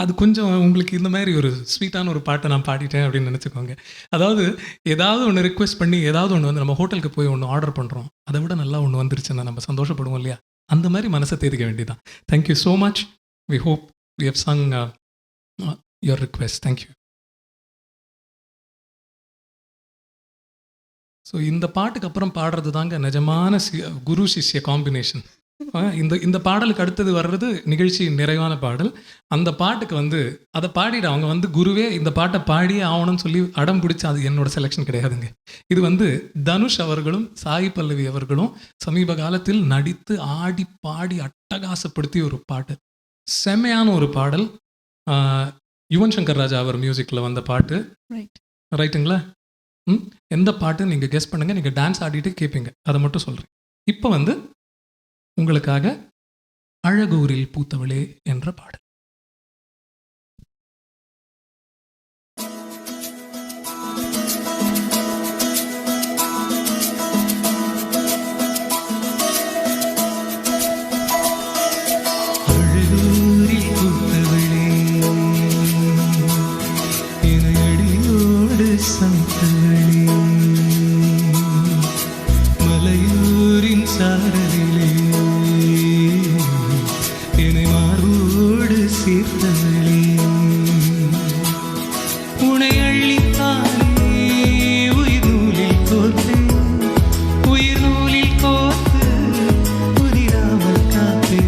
அது கொஞ்சம் உங்களுக்கு இந்த மாதிரி ஒரு ஸ்வீட்டான ஒரு பாட்டை நான் பாடிட்டேன் அப்படின்னு நினச்சிக்கோங்க. அதாவது ஏதாவது ஒன்று ரிக்வெஸ்ட் பண்ணி ஏதாவது ஒன்று வந்து நம்ம ஹோட்டலுக்கு போய் ஒன்று ஆர்டர் பண்ணுறோம், அதை விட நல்லா ஒன்று வந்துருச்சுன்னா நம்ம சந்தோஷப்படுவோம் இல்லையா? அந்த மாதிரி மனசை தேதிக்க வேண்டியதான். Thank you so much. We hope we have sung your request. Thank you. So இந்த பாட்டுக்கு அப்புறம் பாடுறது தாங்க நிஜமான குரு சிஷ்ய காம்பினேஷன். இந்த பாடலுக்கு அடுத்தது வர்றது நிகழ்ச்சி நிறைவான பாடல். அந்த பாட்டுக்கு வந்து அதை பாடிட அவங்க வந்து குருவே இந்த பாட்டை பாடியே ஆகணும்னு சொல்லி அடம் பிடிச்சி, அது என்னோட செலெக்ஷன் கிடையாதுங்க. இது வந்து தனுஷ் அவர்களும் சாய் பல்லவி அவர்களும் சமீப காலத்தில் நடித்து ஆடி பாடி அட்டகாசப்படுத்திய ஒரு பாட்டு, செம்மையான ஒரு பாடல். யுவன் சங்கர் ராஜா அவர் மியூசிக்கில் வந்த பாட்டு. ரைட்டுங்களா? எந்த பாட்டு நீங்கள் கெஸ் பண்ணுங்கள், நீங்கள் டான்ஸ் ஆடிட்டு கேட்பீங்க, அதை மட்டும் சொல்கிறேன். இப்போ வந்து உங்களுக்காக அழகூரில் பூத்தவளே என்ற பாடல். அடியோடு சாய்த்தவளே மலையூரின் சாரலிலே என்னை மார்போடு சேர்த்தவளே உனை அள்ளித்தானே உயிர் நூலில் கோர்த்து உயிர் நூலில் கோர்த்து புதிராமல் காத்து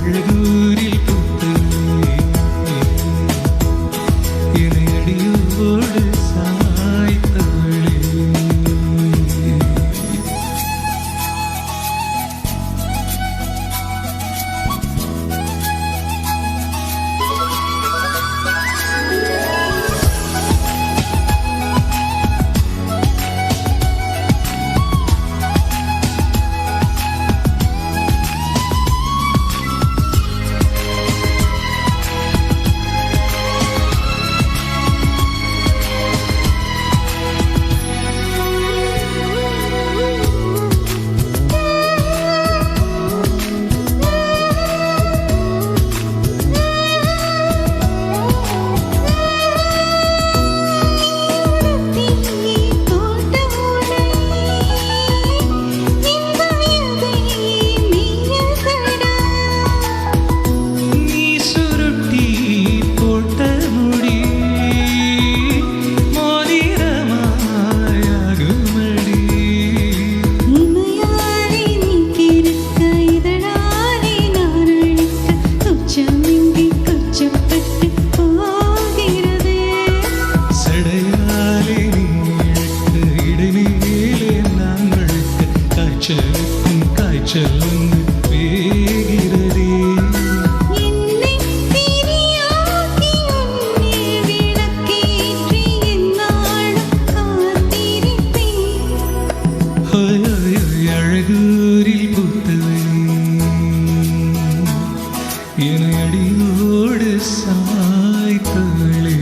அழகூரில் பூத்தவளே என்னை அடியோடு சாய்த்தவளே நீ சுருட்டி போட்ட முடி மோதிரமாயாகுமடி இமையாலே நீ கிறுக்க இதழாலே நான் அழிக்க துச்சமின்றி கொச்சப்பட்டு போகிறதே சடையாலே நீ இழுக்க இடைமேலே நான் வழுக்க காய்ச்சலுக்கும் காய்ச்சல் வந்து வேகிறதே என்னை திரியாக்கி உன்னில் விளக்கேற்றி எந்நாளும் காத்திருப்பேன் ஹோய் ஹோய் ஹோய் அழகூரில் பூத்தவளே என்னை அடியோடு சாய்த்தவளே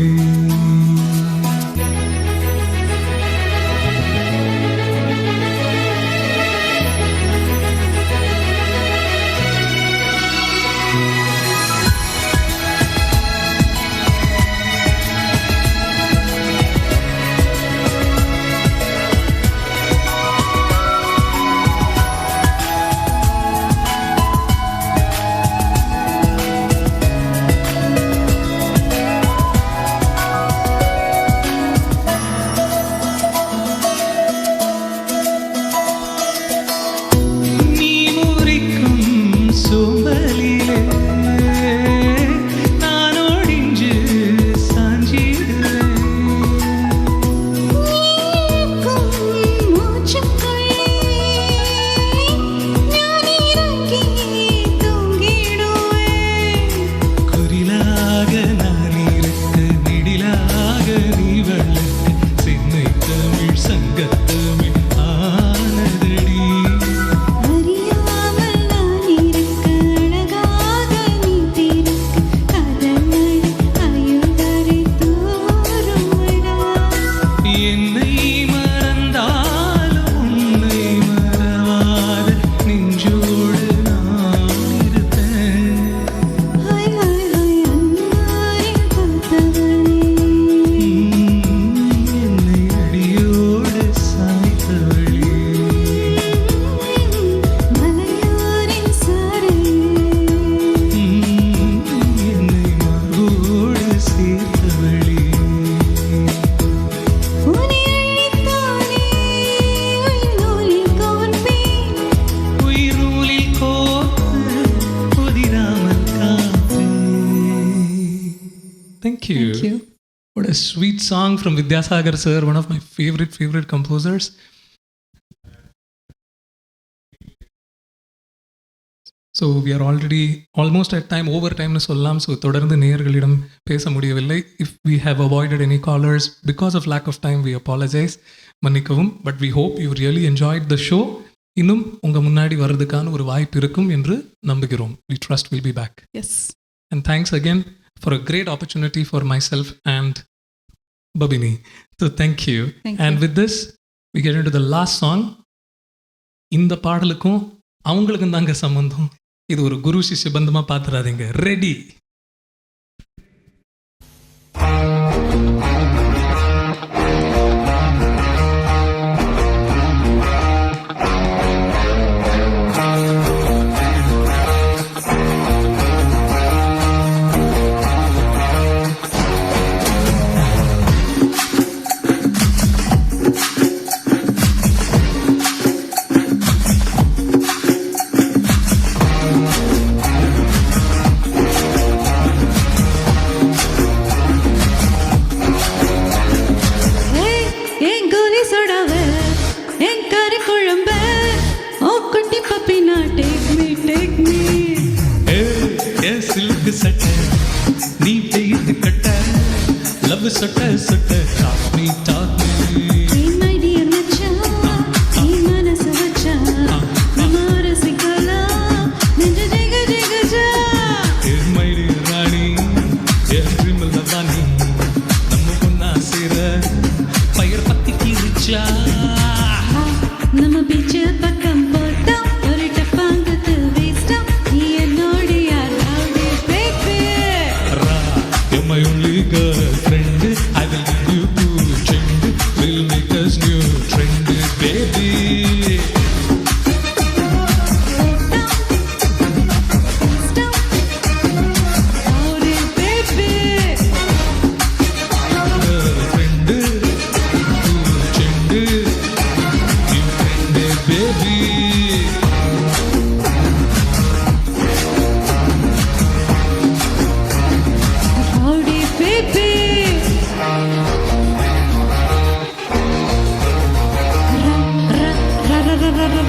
நீ முறிக்கும் சோம்பலிலே நான் ஒடிஞ்சு சாஞ்சிடுவேன் மூச்சுக்குள்ளே நான் இறங்கி தூங்கிடுவேன் குரிலாக நான் இருக்க நெடிலாக நீ வளர்க்க சென்னை தமிழ் சங்கத்தமிழ் ஆனதடி அறியாமல் நான் இருக்க அழகாக நீ திறக்க கடலடி அயுதரை தோறுமடா என்னை மறந்தாலும் உன்னை மறவாத நெஞ்சோடு நான் இருப்பேன் ஹாய் ஹாய் ஹாய் அன்னாரில் பார்த்தவனே என்னை அடியோடு சாய்த்தவளே மலையாரின் சாரலே என்னை மார்போடு சேர்த்தவளே உன்னை அள்ளித்தானே உயிர் நூலில் கோர்ப்பேன் உயிர் நூலில் கோர்த்து புதிராமல் காப்பேன். Thank you. What a sweet song from Vidyasagar sir, one of my favorite composers. So we are already almost at time, over time னு சொல்லலாம். ஸோ தொடர்ந்து நேயர்களிடம் பேச முடியவில்லை. If we have avoided any callers because of lack of time, we apologize. மன்னிக்கவும். But we hope you really enjoyed the show. இன்னும் உங்கள் முன்னாடி வர்றதுக்கான ஒரு வாய்ப்பு இருக்கும் என்று நம்புகிறோம். We trust we'll be back. Yes. And thanks again for a great opportunity for myself and Babini. So thank you. And with this, we get into the last song. இந்த பாடலுக்கும் அவங்களுக்கும் தாங்க சம்பந்தம். இது ஒரு குரு சிஷ்ய பந்தமா பார்த்துறாதீங்க. ரெடி. லவ் சொட்ட சொட்ட talk me Hey my dear மச்சான் நீ மனசு வச்சா நம்ம ரசிக்கலாம் நெஞ்ச ஜெக ஜெகஜா மைடி ராணி ட்ரீமில் வாணி நம்ம பொண்ணா சேர பயிர் பத்தி கீழிச்சா நம்ம பீச் பக்கம் போட்டோம் ஒரு டப்பாங்கத்து வேஸ்டோம் நீ என்னோட யாரோட baby Ra, you're my only girlfriend. I will give you two trend. We'll make us new trend, baby. Howdy baby Girlfriend, two trend, new trend, baby. Howdy baby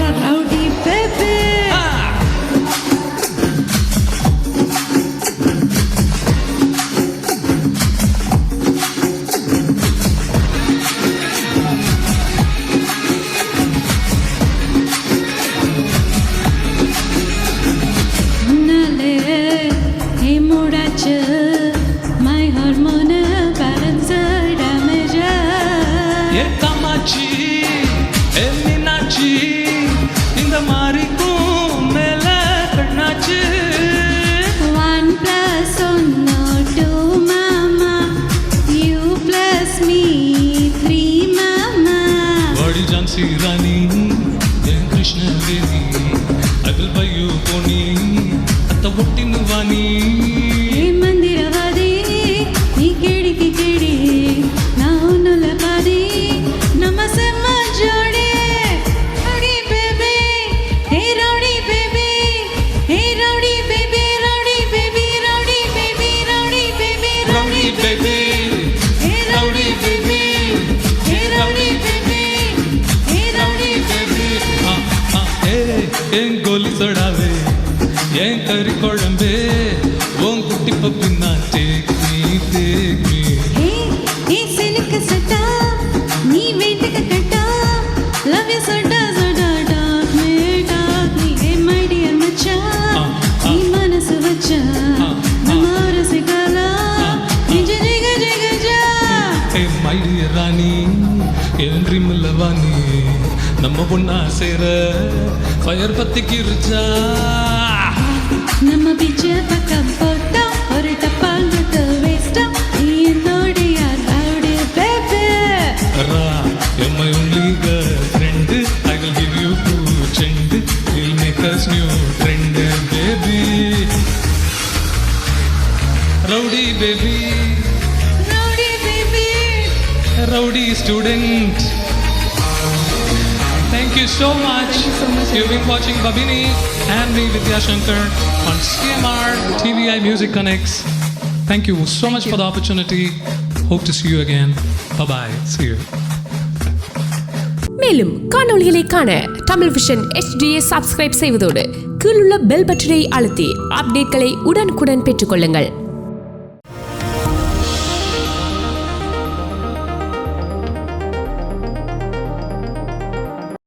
Rowdy baby முன்னாலே ஹே மூடாச்சு my hormone balance damage ஏ காமாட்சி, ஏ மீனாட்சி, இந்த மாறிக்கும் மேல கண்ணாச்சு. 1 plus 1 2 mama you plus me 3 mama வாடி ஜான்சி ராணி, என் Krishnaveni, I will buy you pony, அத்த ஒட்டின்னு வாணி. ஹே மந்திரவாதி நீ கேடிக்கு கேடி நான் உன்னுல பாதி நம்ம செம்ம ஜோடி Howdy baby hey rowdy baby hey rowdy baby rowdy baby rowdy baby rowdy baby Rowdy baby, hey rowdy baby, hey rowdy baby hey rowdy baby என் கோலி சொடாவே, என் கறி குழம்பே, உன் குட்டி பப்பின்னா take me, take me. hey சிலுக்கு சட்டா நீ வீட்டுக்கு கட்டா love you சட்டா சட்டா talk me hey my dear மச்சான் நீ மனசு வச்சா நம்ம ரசிக்கலாம் நிஜ ஜெக ஜெகஜா Hey my dear ராணி, என் ட்ரீமில் வாணி, நம்ம பொண்ணா சேர ஃபயர் பத்தி கிருச்சா. நம்ம பீச் பக்கம் போட்டோம் ஒரு டப்பாங்கத்து வேஸ்டோம் நீ என்னோட யாரோட baby Ra, you're my only girlfriend. I will give you two trend. We'll make us new trend, baby. Rowdy baby, rowdy baby rowdy student. Thank you so much. You've been watching Babini and me, Vidya Shankar, on CMR TVI Music Connects. Thank you so much for the opportunity. Hope to see you again. Bye-bye. See you. மேலும் காணொளிகளை காண Tamil vision HDயை subscribe செய்வதோடு கீழுள்ள bell பட்டனை அழுத்தி அப்டேட்களை உடனுக்குடன் பெற்றுக்கொள்ளுங்கள்.